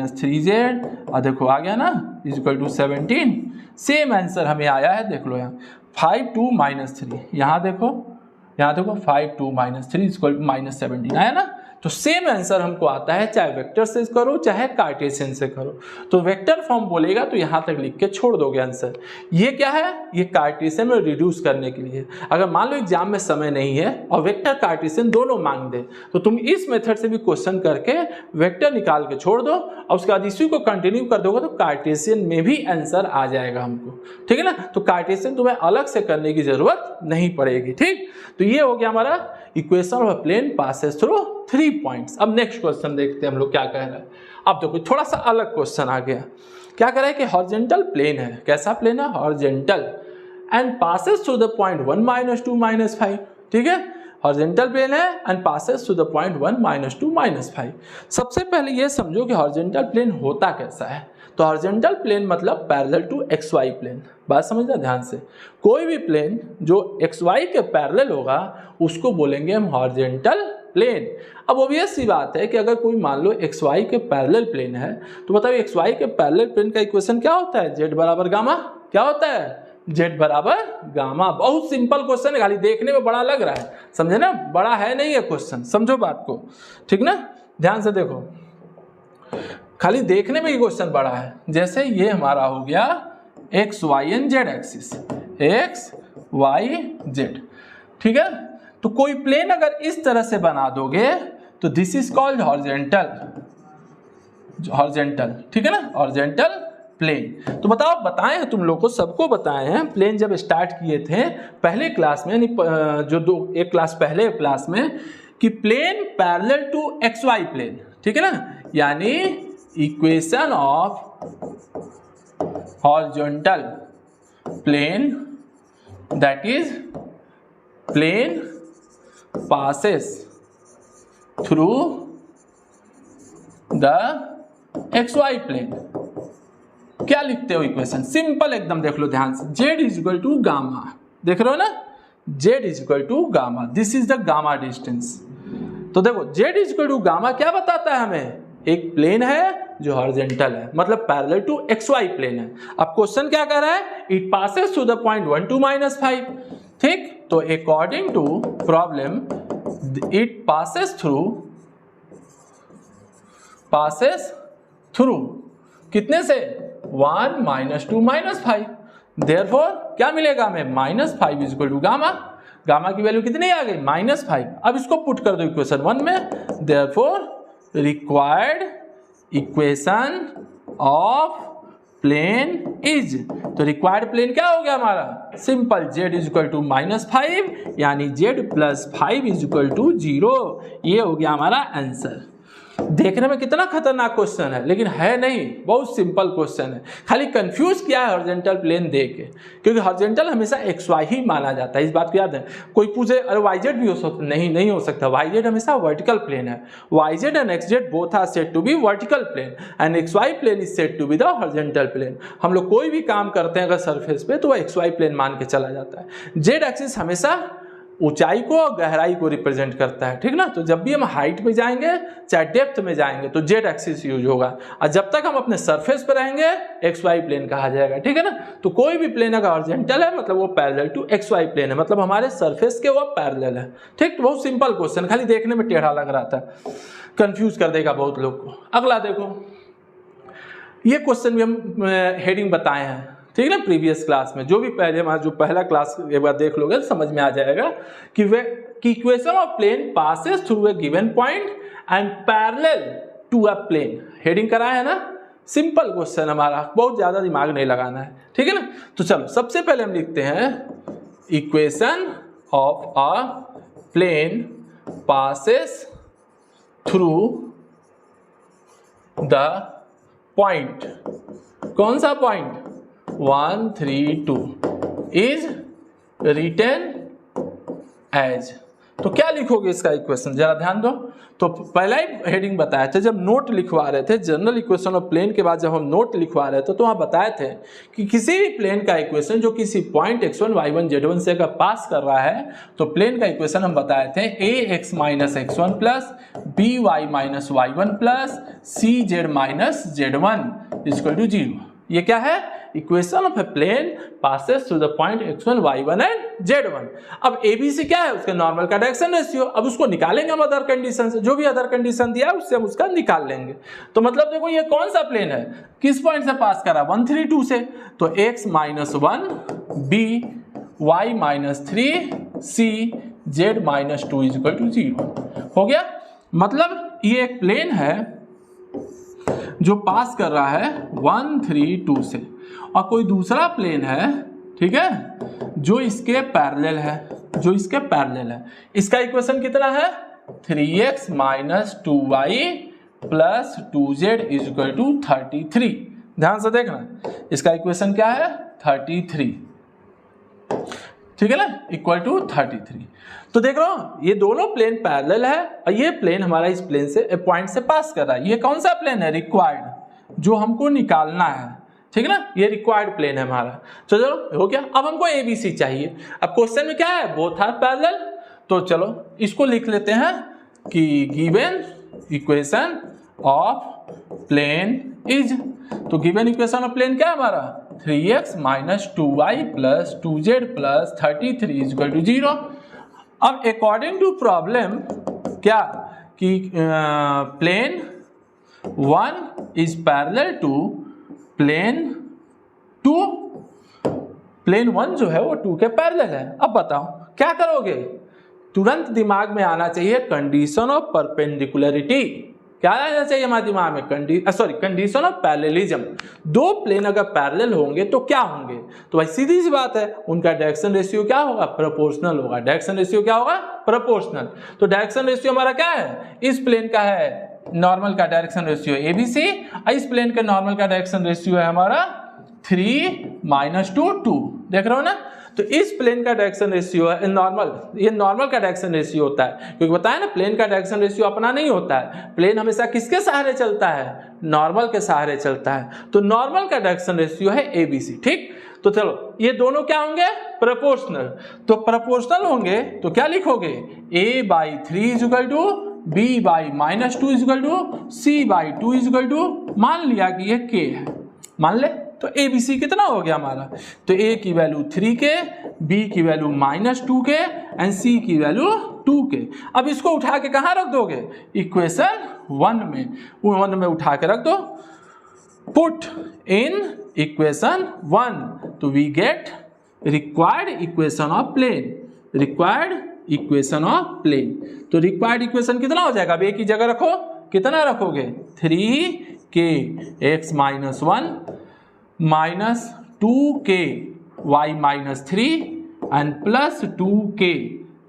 - 3z, और देखो आ गया ना, = 17। सेम आंसर हमें आया है, देख लो यहाँ 5 2 - 3, यहाँ देखो 5 2 - 3 = -17 आया ना। तो सेम आंसर हमको आता है, चाहे वेक्टर से करो चाहे कार्टेशियन से करो। तो वेक्टर फॉर्म बोलेगा तो यहाँ तक लिख के छोड़ दोगे आंसर। ये क्या है, ये कार्टेशियन में रिड्यूस करने के लिए। अगर मान लो एग्जाम में समय नहीं है और वेक्टर कार्टेशियन दोनों मांग दे, तो तुम इस मेथड से भी क्वेश्चन करके वेक्टर निकाल के छोड़ दो और उसके बाद इसी को कंटिन्यू कर दोगे तो कार्टेशियन में भी आंसर आ जाएगा हमको, ठीक है ना। तो कार्टेशियन तुम्हें अलग से करने की जरूरत नहीं पड़ेगी, ठीक। तो ये हो गया हमारा equation of a plane passes through 3 points. अब नेक्स्ट क्वेश्चन देखते हैं हम लोग क्या कह रहा है। अब देखो थोड़ा सा अलग क्वेश्चन आ गया। क्या कह रहा है कि हॉरिजॉन्टल प्लेन है, कैसा प्लेन है, horizontal, and passes through the point 1 - 2 - 5, ठीक है। हॉरिजॉन्टल प्लेन है and passes through the point 1 - 2 - 5। सबसे पहले ये समझो कि हॉरिजॉन्टल प्लेन होता कैसा है। तो हॉरिजॉन्टल प्लेन मतलब पैरेलल टू XY प्लेन। बात समझना ध्यान से, कोई भी प्लेन जो XY के पैरेलल होगा उसको बोलेंगे हम हॉरिजॉन्टल प्लेन। अब ऑब्वियस सी बात है कि अगर कोई मान लो XY के पैरेलल प्लेन है तो बताओ XY के पैरेलल प्लेन का इक्वेशन क्या होता है, Z = गामा। क्या होता है, Z = गामा। बहुत सिंपल क्वेश्चन है, खाली देखने में बड़ा लग रहा है, समझे ना, बड़ा है नहीं है क्वेश्चन, समझो बात को, ठीक ना। ध्यान से देखो, खाली देखने में ही क्वेश्चन बड़ा है। जैसे ये हमारा हो गया x y and z axis, x y z, ठीक है। तो कोई प्लेन अगर इस तरह से बना दोगे तो दिस इज कॉल्ड हॉरिजॉन्टल, ठीक है ना, हॉरिजॉन्टल प्लेन। तो बताओ, बताए हैं तुम लोग को, सबको बताए हैं प्लेन जब स्टार्ट किए थे पहले क्लास में, यानी जो एक क्लास पहले क्लास में, कि plane parallel to XY plane, ठीक है ना, यानी equation of horizontal plane, that is plane passes through the XY plane. क्या लिखते हो इक्वेशन, सिंपल एकदम, देख लो ध्यान से, Z = गामा, देख रहे हो ना, Z = gamma, this is the gamma distance. तो देखो Z = गामा क्या बताता है हमें, एक प्लेन है जो हॉरिजॉन्टल है, मतलब पैरेलल टू XY प्लेन है। अब क्वेश्चन क्या कर रहा है, it passes through the point 1 2 - 5, ठीक। तो according to problem it passes through कितने से, 1 - 2 - 5। देयरफॉर क्या मिलेगा हमें, -5 = गामा। गामा की वैल्यू कितनी आ गई, -5। अब इसको पुट कर दो इक्वेशन 1 में। Therefore required equation of plane is, तो रिक्वायर्ड प्लेन क्या हो गया हमारा, सिंपल, Z = -5, यानी Z + 5 = 0। ये हो गया हमारा आंसर। देखने में कितना खतरनाक क्वेश्चन है, लेकिन है नहीं, बहुत सिंपल क्वेश्चन है। खाली कंफ्यूज किया है हॉरिजॉन्टल प्लेन दे के, क्योंकि हॉरिजॉन्टल हमेशा XY ही माना जाता है, इस बात को याद है। कोई पूछे अरे YZ भी हो सकता, नहीं हो सकता, YZ हमेशा वर्टिकल प्लेन है। YZ and XZ both are said to be vertical plane and XY plane is said to be the horizontal plane. हम लोग कोई भी काम करते हैं अगर सरफेस पे तो वह XY प्लेन मान के चला जाता है। Z एक्सिस हमेशा ऊंचाई को और गहराई को रिप्रेजेंट करता है, ठीक ना। तो जब भी हम हाइट में जाएंगे चाहे डेप्थ में जाएंगे तो Z एक्सिस यूज होगा, और जब तक हम अपने सरफेस पर रहेंगे XY प्लेन कहा जाएगा, ठीक है ना। तो कोई भी प्लेन अगर हॉरिजॉन्टल है मतलब वो पैरेलल टू XY प्लेन है, मतलब हमारे सरफेस के वो पैरेलल है, ठीक। तो बहुत सिंपल क्वेश्चन, खाली देखने में टेढ़ा लग रहा था, कंफ्यूज कर देगा बहुत लोग को। अगला देखो, ये क्वेश्चन भी हम हेडिंग बताए हैं, ठीक है ना, प्रीवियस क्लास में। जो भी पहले हमारा जो पहला क्लास एक बार देख लोगे तो समझ में आ जाएगा कि equation of plane passes through a given point and parallel to a plane. Heading कराया है ना, सिंपल क्वेश्चन हमारा, बहुत ज्यादा दिमाग नहीं लगाना है, ठीक है ना। तो चलो सबसे पहले हम लिखते हैं equation of a plane passes through the point, कौन सा पॉइंट, 1 3 2 is written as, तो क्या लिखोगे इसका इक्वेशन, जरा ध्यान दो। तो पहला ही हेडिंग बताया था, जब नोट लिखवा रहे थे जनरल इक्वेशन ऑफ प्लेन के बाद जब हम नोट लिखवा रहे थे तो वहाँ बताए थे कि किसी भी प्लेन का इक्वेशन जो किसी पॉइंट x1 y1 z1 से अगर पास कर रहा है तो प्लेन का इक्वेशन हम बताए थे ax minus x1 plus by minus y1 plus cz minus z1 equal to 0। ये क्या है, equation of a plane passes through the point x1 y1 and z1। अब ABC क्या है, उसके नॉर्मल का डायरेक्शन रेशियो। अब उसको निकालेंगे हम अदर कंडीशन से, जो भी अदर कंडीशन दिया है उससे हम उसका निकाल लेंगे। तो मतलब देखो ये कौन सा प्लेन है, किस पॉइंट से पास कर रहा है, 1 3 2 से। तो x minus 1 b y minus 3 c z minus 2 equal to 0 हो गया। मतलब ये एक प्लेन है जो पास कर रहा है 1 3 2 से, और कोई दूसरा प्लेन है, ठीक है, जो इसके पैरेलल है, जो इसके पैरेलल है। इसका इक्वेशन कितना है, 3x minus 2y plus 2z equal to 33। ध्यान से देखना, इसका इक्वेशन क्या है, 33, ठीक है ना, इक्वल टू 33। तो देख रहे हो ये दोनों प्लेन पैरेलल है और ये प्लेन हमारा इस प्लेन से पॉइंट से पास कर रहा है। ये कौन सा प्लेन है, रिक्वायर्ड, जो हमको निकालना है, ठीक है ना, ये रिक्वायर्ड प्लेन है हमारा। तो चलो हो गया। अब हमको ABC चाहिए। अब क्वेश्चन में क्या है, बोथ आर पैरेलल। तो चलो इसको लिख लेते हैं कि given equation of plane is, तो गिवन इक्वेशन ऑफ प्लेन क्या है हमारा, 3x minus 2y plus 2z plus 33 equal to 0। अब अकॉर्डिंग टू प्रॉब्लम क्या कि plane 1 is parallel to plane 2, plane 1 जो है वो 2 के पैरेलल है। अब बताओ क्या करोगे, तुरंत दिमाग में आना चाहिए कंडीशन ऑफ परपेंडिकुलरिटी। क्या आना चाहिए हमारे दिमाग में, कंडीशन ऑफ पैरेललिज्म। दो प्लेन अगर पैरेलल होंगे तो क्या होंगे, तो भाई सीधी सी बात है, उनका डायरेक्शन रेशियो क्या होगा, प्रोपोर्शनल होगा। डायरेक्शन रेशियो क्या होगा, प्रोपोर्शनल। तो डायरेक्शन रेशियो हमारा क्या है, इस प्लेन का है नॉर्मल का डायरेक्शन रेशियो ABC, इस प्लेन के नॉर्मल का डायरेक्शन रेशियो है हमारा 3 माइनस 2 2। देख रहे हो ना, तो इस प्लेन का डायरेक्शन रेशियो है नॉर्मल, ये नॉर्मल का डायरेक्शन रेशियो होता है, क्योंकि बताया ना प्लेन का डायरेक्शन रेशियो अपना नहीं होता है। प्लेन हमेशा किसके सहारे चलता है, नॉर्मल के सहारे चलता है। तो नॉर्मल का डायरेक्शन रेशियो है ABC, ठीक। तो चलो ये दोनों क्या होंगे, प्रोपोर्शनल। तो प्रोपोर्शनल होंगे तो क्या लिखोगे, a/3 equal to b/-2 equal to c/2 equal to, मान लिया कि ये k है, मान ले। तो ABC कितना हो गया हमारा, तो A की वैल्यू 3k, B की वैल्यू -2k एंड C की वैल्यू 2k। अब इसको उठा के कहाँ रख दोगे, इक्वेशन 1 में उठा के रख दो, पुट इन इक्वेशन 1। तो we get required equation of plane, required equation of plane. तो रिक्वायर्ड इक्वेशन कितना हो जाएगा, अब A की जगह रखो, कितना रखोगे, 3k x minus 1 minus 2k y minus 3 and plus 2k,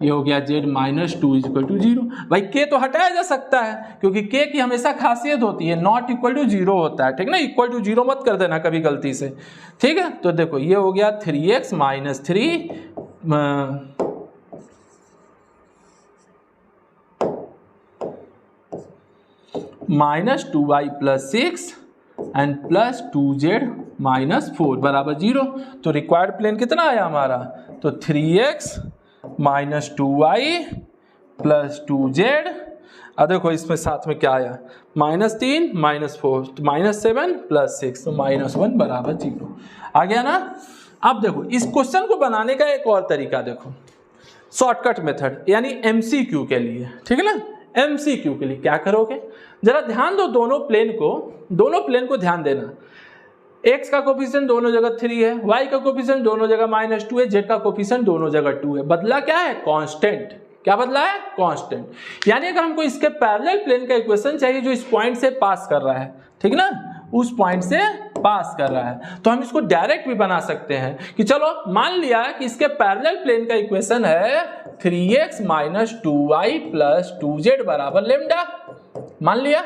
ये हो गया z माइनस 2 इक्वल टू 0। भाई k तो हटाया जा सकता है, क्योंकि k की हमेशा खासियत होती है नॉट इक्वल टू 0 होता है, ठीक ना, इक्वल टू 0 मत कर देना कभी गलती से, ठीक है। तो देखो ये हो गया 3x minus 3 minus 2y plus 6 and plus 2z minus 4 बराबर 0। तो रिक्वायर्ड प्लेन कितना आया हमारा, तो 3x minus 2y plus 2z। अब देखो इसमें साथ में क्या आया, -3 -4, तो -7 प्लस 6, तो -1 बराबर 0 आ गया ना। अब देखो इस क्वेश्चन को बनाने का एक और तरीका देखो, शॉर्टकट मेथड, यानी MCQ के लिए, ठीक है ना। MCQ के लिए क्या करोगे, जरा ध्यान दो, दोनों प्लेन को ध्यान देना। x का कोफिशिएंट दोनों जगह 3 है, y का कोफिशिएंट दोनों जगह -2 है, z का कोफिशिएंट दोनों जगह 2 है। बदला क्या है, कांस्टेंट। क्या बदला है, कांस्टेंट। यानी अगर हमको इसके पैरेलल प्लेन का इक्वेशन चाहिए जो इस पॉइंट से पास कर रहा है, ठीक ना, उस पॉइंट से पास कर रहा है, तो हम इसको डायरेक्ट भी बना सकते हैं कि चलो मान लिया कि इसके पैरेलल प्लेन का इक्वेशन है 3x minus 2y plus 2z बराबर लेमडा। मान लिया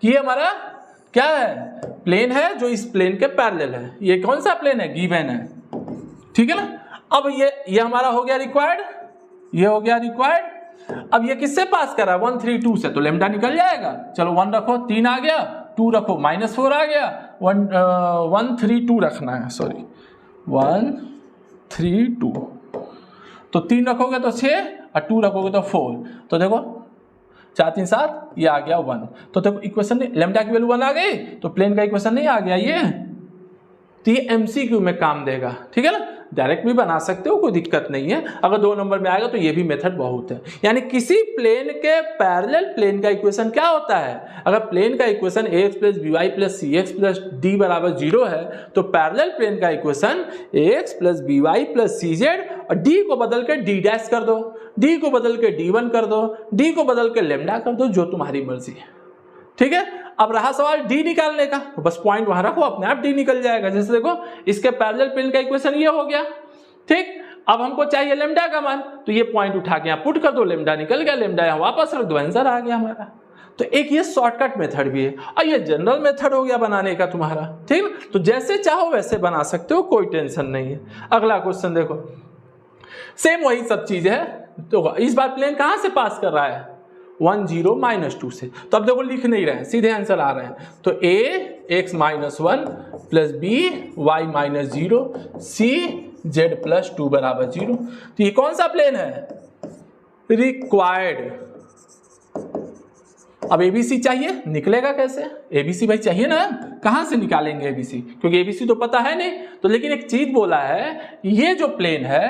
कि ये हमारा क्या है, प्लेन है जो इस प्लेन के पैरेलल है। ये कौन सा प्लेन है, गिवन है, ठीक है ना। अब ये हमारा हो गया रिक्वायर्ड, ये हो गया रिक्वायर्ड। अब ये किससे पास कर रहा है 1 3 2 से, तो लेमडा निकल जाएगा। चलो 1 रखो, 3 आ गया, 2 रखो -4 आ गया, 1 3 2 रखना है, सॉरी 1 3 2, तो 3 रखोगे तो 6 और 2 रखोगे तो 4, तो देखो 4 3 7, ये आ गया 1। तो देखो इक्वेशन लेमडा की वैल्यू 1 आ गई, तो प्लेन का इक्वेशन नहीं आ गया ये, तो ये एमसीक्यू में काम देगा, ठीक है ना। डायरेक्ट भी बना सकते हो, कोई दिक्कत नहीं है। अगर 2 नंबर में आएगा तो ये भी मेथड बहुत है। यानी किसी प्लेन के पैरेलल प्लेन का इक्वेशन क्या होता है, अगर प्लेन का equation ax + by + cx + d = 0 है, तो पैरेलल प्लेन का इक्वेशन ax + by + cz और d को बदल के d' कर दो, d को बदल के d1 कर दो, d को बदल के लेमडा कर दो, जो तुम्हारी मर्जी है, ठीक है। अब रहा सवाल d निकालने का, तो बस पॉइंट वहां रखो, अपने आप d निकल जाएगा। जैसे देखो इसके पैरेलल प्लेन का इक्वेशन ये हो गया, ठीक। अब हमको चाहिए लेमडा का मान, तो ये पॉइंट उठा के यहाँ पुट कर दो, लेमडा निकल गया, लेमडा यहाँ वापस रख दो, आंसर आ गया हमारा। तो एक ये शॉर्टकट मेथड भी है और ये जनरल मेथड हो गया बनाने का तुम्हारा, ठीक। तो जैसे चाहो वैसे बना सकते हो, कोई टेंशन नहीं है। अगला क्वेश्चन देखो, सेम वही सब चीज है। तो इस बार प्लेन कहां से पास कर रहा है 1 0 -2 से, तो अब देखो लिख नहीं रहे हैं, सीधे आंसर आ रहे हैं। तो a x - 1 + b y - 0 c z + 2 = 0। तो ये कौन सा प्लेन है, रिक्वायर्ड। अब एबीसी चाहिए, निकलेगा कैसे, एबीसी भाई चाहिए ना, कहां से निकालेंगे एबीसी, क्योंकि एबीसी तो पता है नहीं। तो लेकिन एक चीज बोला है, ये जो प्लेन है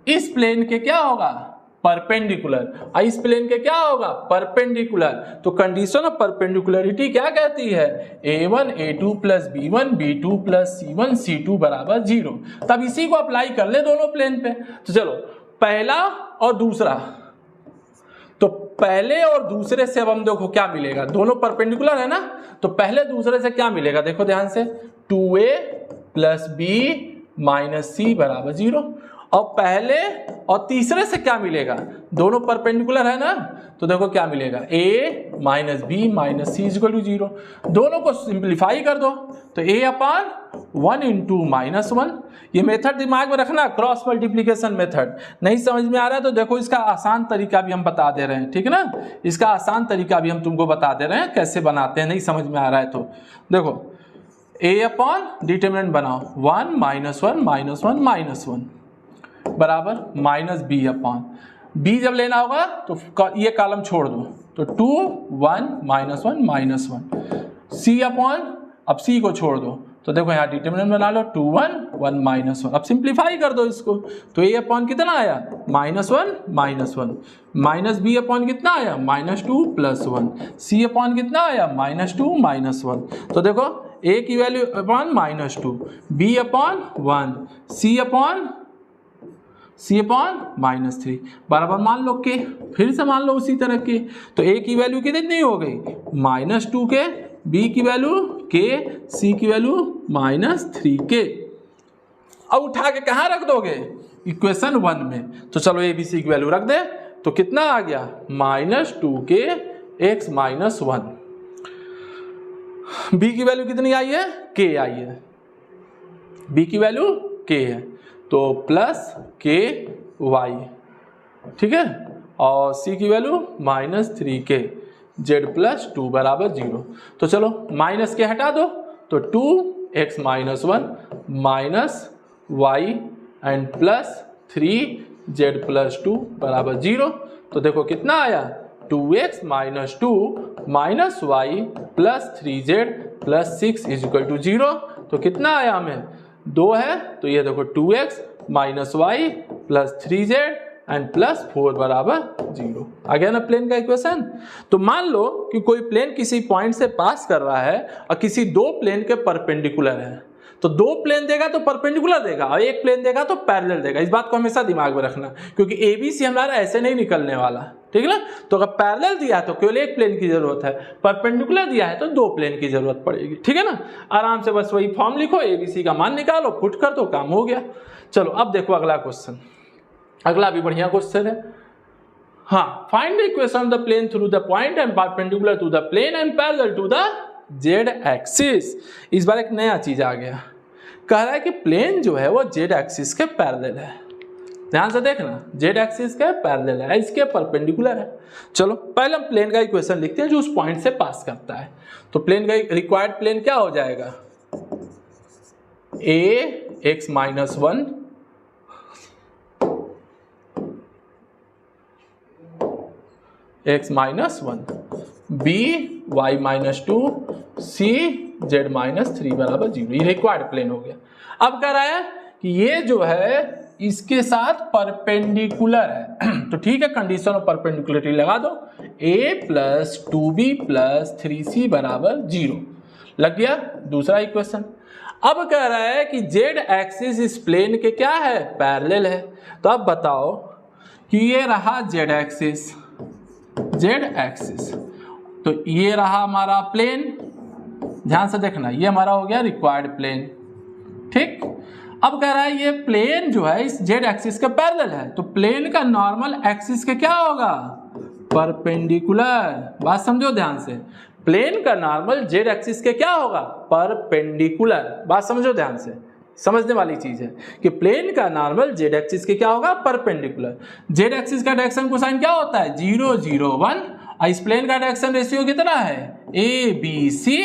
इस प्लेन के क्या होगा परपेंडिकुलर, और इस प्लेन के क्या होगा परपेंडिकुलर। तो कंडीशन ऑफ परपेंडिकुलरिटी क्या कहती है, a1 a2 + b1 b2 + c1 c2 = 0। तब इसी को अप्लाई कर ले दोनों प्लेन पे। तो चलो पहला और दूसरा, तो पहले और दूसरे से अब हम देखो क्या मिलेगा, दोनों परपेंडिकुलर है ना, तो पहले दूसरे से क्या मिलेगा, देखो ध्यान से 2a + b - c = 0। और पहले और तीसरे से क्या मिलेगा, दोनों परपेंडिकुलर है ना, तो देखो क्या मिलेगा a - b - c = 0। दोनों को सिंप्लीफाई कर दो, तो a/1 × -1। ये मेथड दिमाग में रखना, क्रॉस मल्टीप्लिकेशन मेथड। नहीं समझ में आ रहा है तो देखो इसका आसान तरीका भी हम बता दे रहे हैं, ठीक है ना। इसका आसान तरीका भी हम तुमको बता दे रहे हैं कैसे बनाते हैं, नहीं समझ में आ रहा है तो देखो a/ डिटरमिनेंट बनाओ 1 - 1 -1 -1 बराबर -b/, b जब लेना होगा तो ये कॉलम छोड़ दो, तो 2 1 -1 -1 c/, अब c को छोड़ दो, तो देखो यहाँ डिटरमिनेंट बना लो 2 1 1 -1। अब सिंप्लीफाई कर दो इसको, तो a/ कितना आया -1 -1 -b/ कितना आया -2 + 1 c/ कितना आया -2 -1। तो देखो a की वैल्यू -2, b/1 c/-3 बराबर मान लो के, फिर से मान लो उसी तरह के। तो a की वैल्यू कितनी हो गई -2 के, b की वैल्यू के, c की वैल्यू -3 के। अब उठा के कहाँ रख दोगे इक्वेशन 1 में, तो चलो a b c की वैल्यू रख दे, तो कितना आ गया -2 के x - 1, b की वैल्यू कितनी आई है k आई है, b की वैल्यू k है, तो +ky, ठीक है, और c की वैल्यू -3k, z + 2 = 0। तो चलो माइनस के हटा दो, तो 2x - 1 -y एंड +3z + 2 = 0। तो देखो कितना आया 2x - 2 -y + 3z + 6 = 0। तो कितना आया हमें 2 है, तो ये देखो 2x - y + 3z एंड +4 = 0 आ गया ना प्लेन का इक्वेशन। तो मान लो कि कोई प्लेन किसी पॉइंट से पास कर रहा है और किसी 2 प्लेन के परपेंडिकुलर है, तो 2 प्लेन देगा तो परपेंडिकुलर देगा और 1 प्लेन देगा तो पैरेलल देगा। इस बात को हमेशा दिमाग में रखना, क्योंकि ABC हमारा ऐसे नहीं निकलने वाला, ठीक है ना। तो अगर पैरेलल दिया है तो केवल 1 प्लेन की जरूरत है, परपेंडिकुलर दिया है तो 2 प्लेन की जरूरत पड़ेगी, ठीक है ना। आराम से बस वही फॉर्म लिखो, ABC का मान निकालो, पुट कर दो, काम हो गया। चलो अब देखो अगला क्वेश्चन, अगला भी बढ़िया क्वेश्चन है। हाँ, find the equation of the plane through the point and perpendicular to the plane and parallel to the z axis. इस बार एक नया चीज आ गया, कह रहा है कि प्लेन जो है वो जेड एक्सिस के पैरेलल है। ध्यान से देखना, जेड एक्सिस के पैरेलल है, इसके परपेंडिकुलर है। चलो पहले हम प्लेन का इक्वेशन लिखते हैं जो उस पॉइंट से पास करता है। तो प्लेन का रिक्वायर्ड प्लेन क्या हो जाएगा, a x minus 1 x minus 1, b y minus 2, c z minus 3 बराबर 0। ये रिक्वायर्ड प्लेन हो गया। अब कह रहा है कि ये जो है इसके साथ परपेंडिकुलर है तो ठीक है, कंडीशन ऑफ परपेंडिकुलरिटी लगा दो, a plus 2b plus 3c बराबर 0 लग गया। दूसरा इक्वेशन। अब कह रहा है कि जेड एक्सिस इस प्लेन के क्या है, पैरेलल है। तो अब बताओ कि ये रहा जेड एक्सिस, तो ये रहा हमारा प्लेन, ध्यान से देखना, ये हमारा हो गया रिक्वायर्ड प्लेन, ठीक। अब कह रहा है ये प्लेन जो है इस जेड एक्सिस के पैरेलल है, तो प्लेन का नॉर्मल एक्सिस के क्या होगा, परपेंडिकुलर। बात समझो ध्यान से, प्लेन का नॉर्मल जेड एक्सिस के क्या होगा, परपेंडिकुलर। बात समझो ध्यान से, समझने वाली चीज है कि प्लेन का नॉर्मल जेड एक्सिस के क्या होगा, परपेंडिकुलर। जेड एक्सिस का डायरेक्शन कोसाइन क्या होता है, 0 0 1, और इस प्लेन का डायरेक्शन रेशियो कितना है, ए बी सी।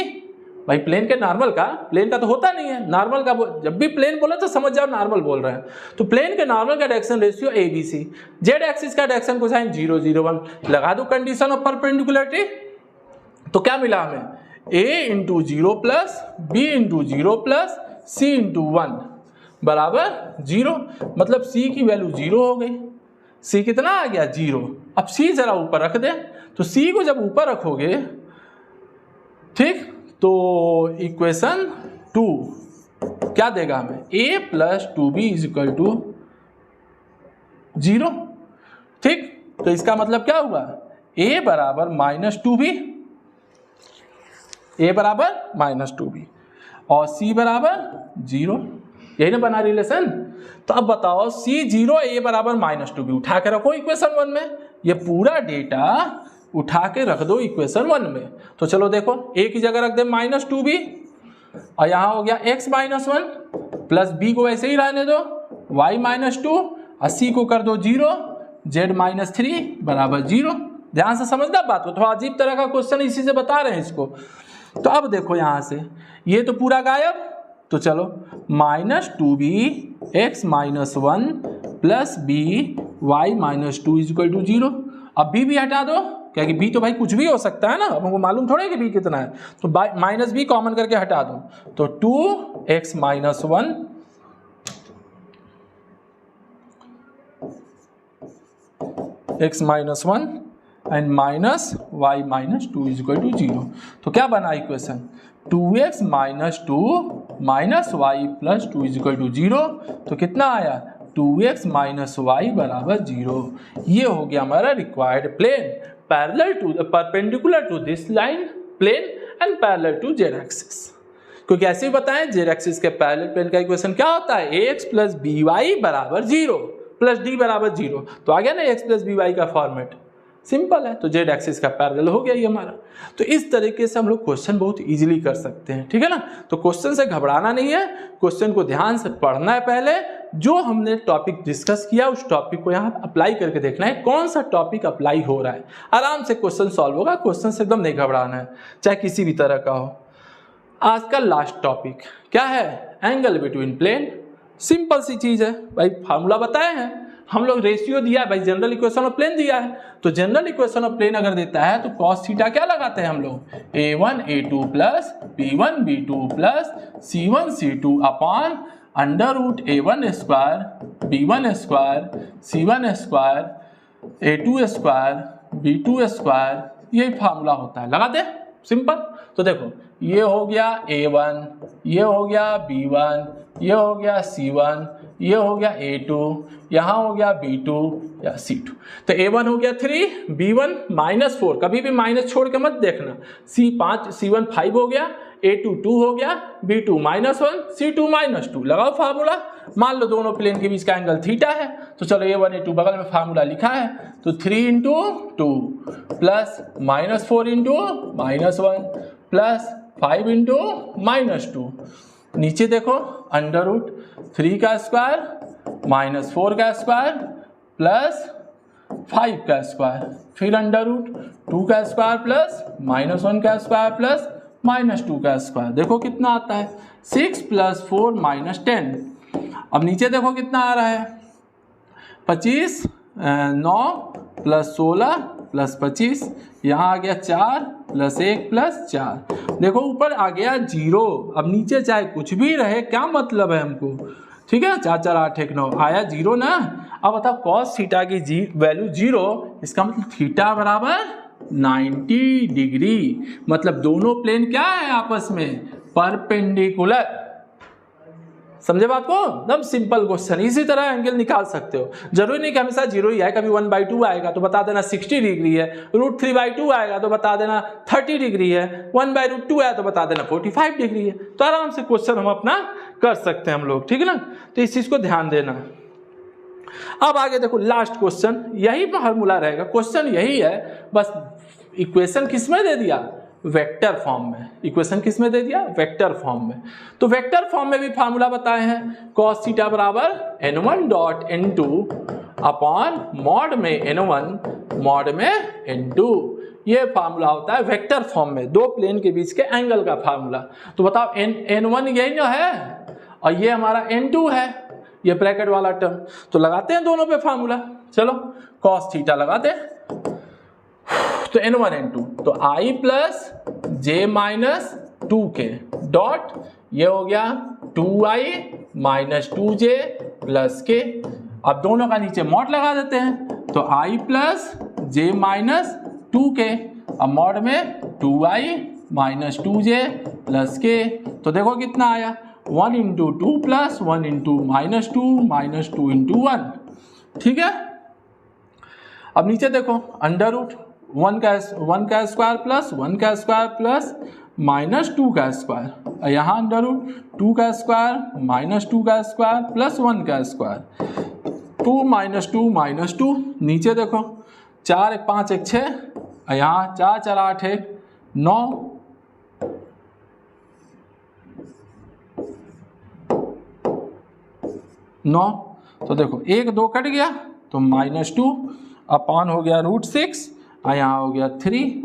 भाई प्लेन के नॉर्मल का, प्लेन का तो होता नहीं है, नॉर्मल का जब भी प्लेन बोला तो समझ जाओ नॉर्मल बोल रहे हैं। तो प्लेन के नॉर्मल का direction ratio a b c, z axis का डायरेक्शन कोसाइन 0 0 1 लगा दो कंडीशन ऑफ परपेंडिकुलरिटी। तो क्या मिला हमें, a into 0 plus b into 0 plus c into 1 बराबर 0, मतलब c की वैल्यू 0 हो गई। c कितना आ गया, 0। अब c जरा ऊपर रख दे, तो c को जब ऊपर रखोगे, ठीक, तो इक्वेशन 2 क्या देगा हमें, a plus 2b is equal to 0, ठीक। तो इसका मतलब क्या हुआ, a बराबर माइनस 2b, a बराबर माइनस 2b और c बराबर 0, यही ना बना रिलेशन। तो अब बताओ c 0 a बराबर माइनस 2b उठा के रखो इक्वेशन 1 में, ये पूरा डेटा उठा के रख दो इक्वेशन 1 में। तो चलो देखो, a की जगह रख दे माइनस 2b, और यहाँ हो गया x माइनस 1 प्लस b को वैसे ही रहने दो, y माइनस 2 और c को कर दो 0, z माइनस 3 बराबर 0। ध्यान से समझना बात को, थोड़ा अजीब तरह का क्वेश्चन इसी से बता रहे हैं इसको। तो अब देखो यहाँ से ये तो पूरा गायब, तो चलो minus 2b x minus 1 plus b y minus 2 is equal to 0। अब b भी हटा दो, क्योंकि b तो भाई कुछ भी हो सकता है ना, अब हमको मालूम थोड़ा है कि b कितना है, तो माइनस b कॉमन करके हटा दो, तो 2x minus 1 x minus 1 and minus y minus 2 is equal to 0। तो क्या बना equation, 2x minus 2 minus y plus 2 is equal to 0। तो कितना आया, 2x माइनस वाई बराबर 0। ये हो गया हमारा required plane, parallel to perpendicular to this line plane and parallel to z axis. क्योंकि ऐसे ही बताएं जेड एक्सिस के पैरेलल प्लेन का इक्वेशन क्या होता है, ax प्लस बी वाई बराबर 0 प्लस डी बराबर 0। तो आ गया ना x प्लस बी वाई का फॉर्मेट, सिंपल है। तो जेड एक्सिस का पैरेलल हो गया ये हमारा। तो इस तरीके से हम लोग क्वेश्चन बहुत इजीली कर सकते हैं, ठीक है ना। तो क्वेश्चन से घबराना नहीं है, क्वेश्चन को ध्यान से पढ़ना है, पहले जो हमने टॉपिक डिस्कस किया उस टॉपिक को यहाँ अप्लाई करके देखना है, कौन सा टॉपिक अप्लाई हो रहा है। आराम से क्वेश्चन सॉल्व होगा, क्वेश्चन से एकदम नहीं घबराना है, चाहे किसी भी तरह का हो। आज का लास्ट टॉपिक क्या है, एंगल बिटवीन प्लेन। सिंपल सी चीज है भाई, फार्मूला बताए हैं हम लोग, रेशियो दिया है भाई, जनरल इक्वेशन ऑफ प्लेन दिया है। तो जनरल इक्वेशन ऑफ प्लेन अगर देता है तो cos थीटा क्या लगाते हैं हम लोग, a1 a2 plus b1 b2 plus c1 c2 upon under root a1 square b1 square c1 square a2 square b2 square, यही फार्मूला होता है, लगा दे सिंपल। तो देखो ये हो गया a1, ये हो गया b1, ये हो गया c1, ये हो गया a2, यहाँ हो गया b2 या c2। तो a1 हो गया 3, b1 माइनस 4, कभी भी माइनस छोड़ के मत देखना, c1 5 हो गया, a2 2 हो गया, b2 माइनस 1, c2 माइनस 2। लगाओ फार्मूला, मान लो दोनों प्लेन के बीच का एंगल थीटा है, तो चलो a1 a2 बगल में फार्मूला लिखा है, तो 3 into 2 plus minus 4 into minus 1 plus 5 into minus 2, नीचे देखो अंडर रूट 3 का स्क्वायर -4 का स्क्वायर प्लस 5 का स्क्वायर, फिर अंडर रूट 2 का स्क्वायर प्लस -1 का स्क्वायर प्लस -2 का स्क्वायर। देखो कितना आता है 6 + 4 - 10। अब नीचे देखो कितना आ रहा है 25, 9 + 16 + 25, यहाँ आ गया 4 + 1 + 4। देखो ऊपर आ गया 0। अब नीचे चाहे कुछ भी रहे, क्या मतलब है हमको, ठीक है। 4 4 8 1 9 आया 0 ना। अब बताओ कॉस थीटा की वैल्यू 0, इसका मतलब थीटा बराबर 90 डिग्री। मतलब दोनों प्लेन क्या है आपस में, परपेंडिकुलर। समझे बात को, एकदम सिंपल क्वेश्चन। इसी तरह एंगल निकाल सकते हो, जरूरी नहीं कि हमेशा 0 ही आए, कभी 1/2 आएगा तो बता देना 60 डिग्री है, √3/2 आएगा तो बता देना 30 डिग्री है, 1/√2 आया तो बता देना 45 डिग्री है। तो आराम से क्वेश्चन हम अपना कर सकते हैं हम लोग, ठीक है ना। तो इस चीज को ध्यान देना। अब आगे देखो लास्ट क्वेश्चन, यही फार्मूला रहेगा, क्वेश्चन यही है, बस इक्वेशन किसमें दे दिया, वेक्टर फॉर्म में। इक्वेशन किस में दे दिया, वेक्टर फॉर्म में। तो वेक्टर फॉर्म में भी फार्मूला बताए हैं, cos थीटा बराबर n1 dot n2 upon mod में n1 मॉड में n2। ये फार्मूला होता है वेक्टर फॉर्म में, दो प्लेन के बीच के एंगल का फार्मूला। तो बताओ n1 यही ना है और ये हमारा n2 है, ये ब्रैकेट वाला टर्म। तो लगाते हैं दोनों पे फार्मूला, चलो cos थीटा लगाते हैं। तो n1 n2 तो i plus j minus 2k dot ये हो गया 2i minus 2j plus k। अब दोनों का नीचे मॉड लगा देते हैं, तो i plus j minus 2k, अब मॉड में 2i minus 2j plus k। तो देखो कितना आया 1 × 2 प्लस 1 × -2 माइनस 2 × 1, ठीक है। अब नीचे देखो अंडर रूट 1 का स्क्वायर प्लस 1 का स्क्वायर प्लस -2 का स्क्वायर, यहाँ अंडर रूट 2 का स्क्वायर -2 का स्क्वायर प्लस 1 का स्क्वायर, 2 - 2 नीचे देखो 4 1 5 1 6, यहाँ 4 4 8 1 9, तो देखो 1 2 कट गया तो -2 अपॉन हो गया √6 और यहाँ हो गया 3,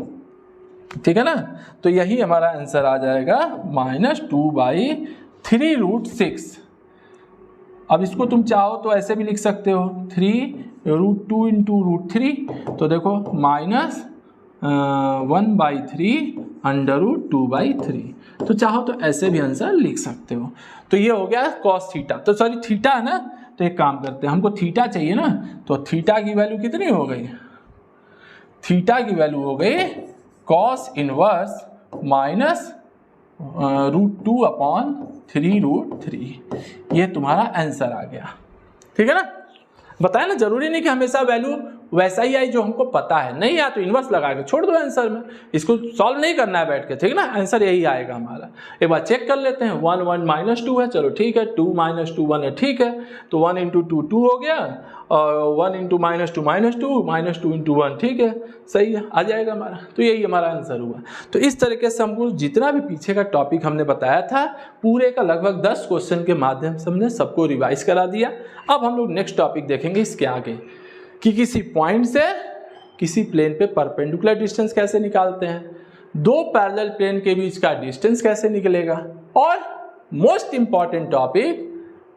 ठीक है ना। तो यही हमारा आंसर आ जाएगा -2/3 √6। अब इसको तुम चाहो तो ऐसे भी लिख सकते हो 3 √2 × √3, तो देखो -1/3 √2/3। तो चाहो तो ऐसे भी आंसर लिख सकते हो। तो ये हो गया cos थीटा, तो सॉरी थीटा है ना, तो एक काम करते हैं, हमको थीटा चाहिए ना, तो थीटा की वैल्यू कितनी हो गई, थीटा की वैल्यू हो गई cos इनवर्स माइनस √2/3 √3। ये तुम्हारा आंसर आ गया, ठीक है ना। बताया ना, जरूरी नहीं कि हमेशा वैल्यू वैसा ही आई जो हमको पता है, नहीं या तो इन्वर्स लगा के छोड़ दो आंसर में, इसको सॉल्व नहीं करना है बैठ के, ठीक है ना। आंसर यही आएगा हमारा। एक बार चेक कर लेते हैं, 1 1 -2 है, चलो ठीक है, 2 - 2 1 है, ठीक है। तो 1 × 2 2 हो गया और 1 × -2 -2 × 1, ठीक है, सही है, आ जाएगा हमारा। तो यही हमारा आंसर हुआ। तो इस तरीके से हमको जितना भी पीछे का टॉपिक हमने बताया था, पूरे का लगभग 10 क्वेश्चन के माध्यम से हमने सबको रिवाइज करा दिया। अब हम लोग नेक्स्ट टॉपिक देखेंगे इसके आगे, कि किसी पॉइंट से किसी प्लेन पे परपेंडिकुलर डिस्टेंस कैसे निकालते हैं, दो पैरेलल प्लेन के बीच का डिस्टेंस कैसे निकलेगा, और most important topic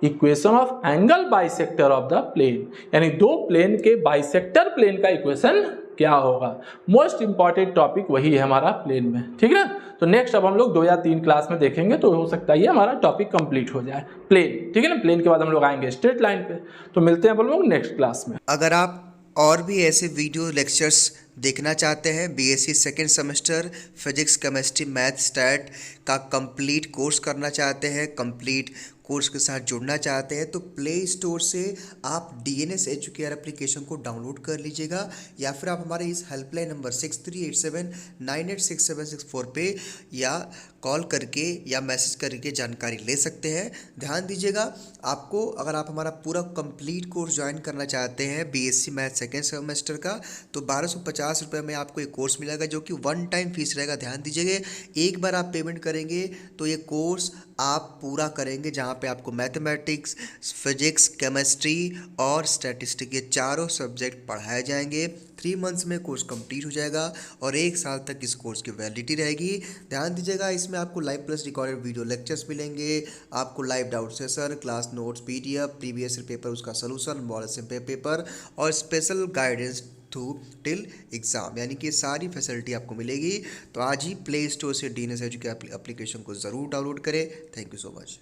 equation of angle bisector of the plane, यानी दो प्लेन के बाइसेक्टर प्लेन का इक्वेशन क्या होगा। मोस्ट इंपॉर्टेंट टॉपिक वही है हमारा प्लेन में, ठीक है ना। तो नेक्स्ट अब हम लोग 2 या 3 क्लास में देखेंगे, तो हो सकता है ये हमारा टॉपिक कंप्लीट हो जाए प्लेन, ठीक है ना। प्लेन के बाद हम लोग आएंगे स्ट्रेट लाइन पे। तो मिलते हैं हम लोग नेक्स्ट क्लास में। अगर आप और भी ऐसे वीडियो लेक्चर्स देखना चाहते हैं, BSc second semester physics chemistry math stat का कंप्लीट कोर्स करना चाहते हैं, कंप्लीट कोर्स के साथ जुड़ना चाहते हैं, तो प्ले स्टोर से आप DNS एजुकेयर एप्लीकेशन को डाउनलोड कर लीजिएगा, या फिर आप हमारे इस हेल्पलाइन नंबर 6387986764 पे या कॉल करके या मैसेज करके जानकारी ले सकते हैं। ध्यान दीजिएगा, आपको अगर आप हमारा पूरा कंप्लीट कोर्स ज्वाइन करना चाहते हैं बीएससी मैथ सेकेंड सेमेस्टर का, तो 1250 रुपये में आपको एक कोर्स मिलेगा, जो कि 1 टाइम फीस रहेगा। ध्यान दीजिएगा, एक बार आप पेमेंट करें करेंगे तो ये कोर्स आप पूरा करेंगे जहाँ पे आपको मैथमेटिक्स, फिजिक्स, केमिस्ट्री और स्टैटिस्टिक ये चारों सब्जेक्ट पढ़ाए जाएंगे। 3 मंथ्स में कोर्स कंप्लीट हो जाएगा और 1 साल तक इस कोर्स की वैलिडिटी रहेगी। ध्यान दीजिएगा, इसमें आपको live plus recorded video lectures मिलेंगे, आपको live doubt session, class notes, PDF, previous paper उसका सोल्यूशन, मॉडल सिंपल पेपर और special guidance through till exam, यानी कि सारी फैसिलिटी आपको मिलेगी। तो आज ही प्ले स्टोर से DNS एजुकेशन एप्लीकेशन को ज़रूर डाउनलोड करें। Thank you so much.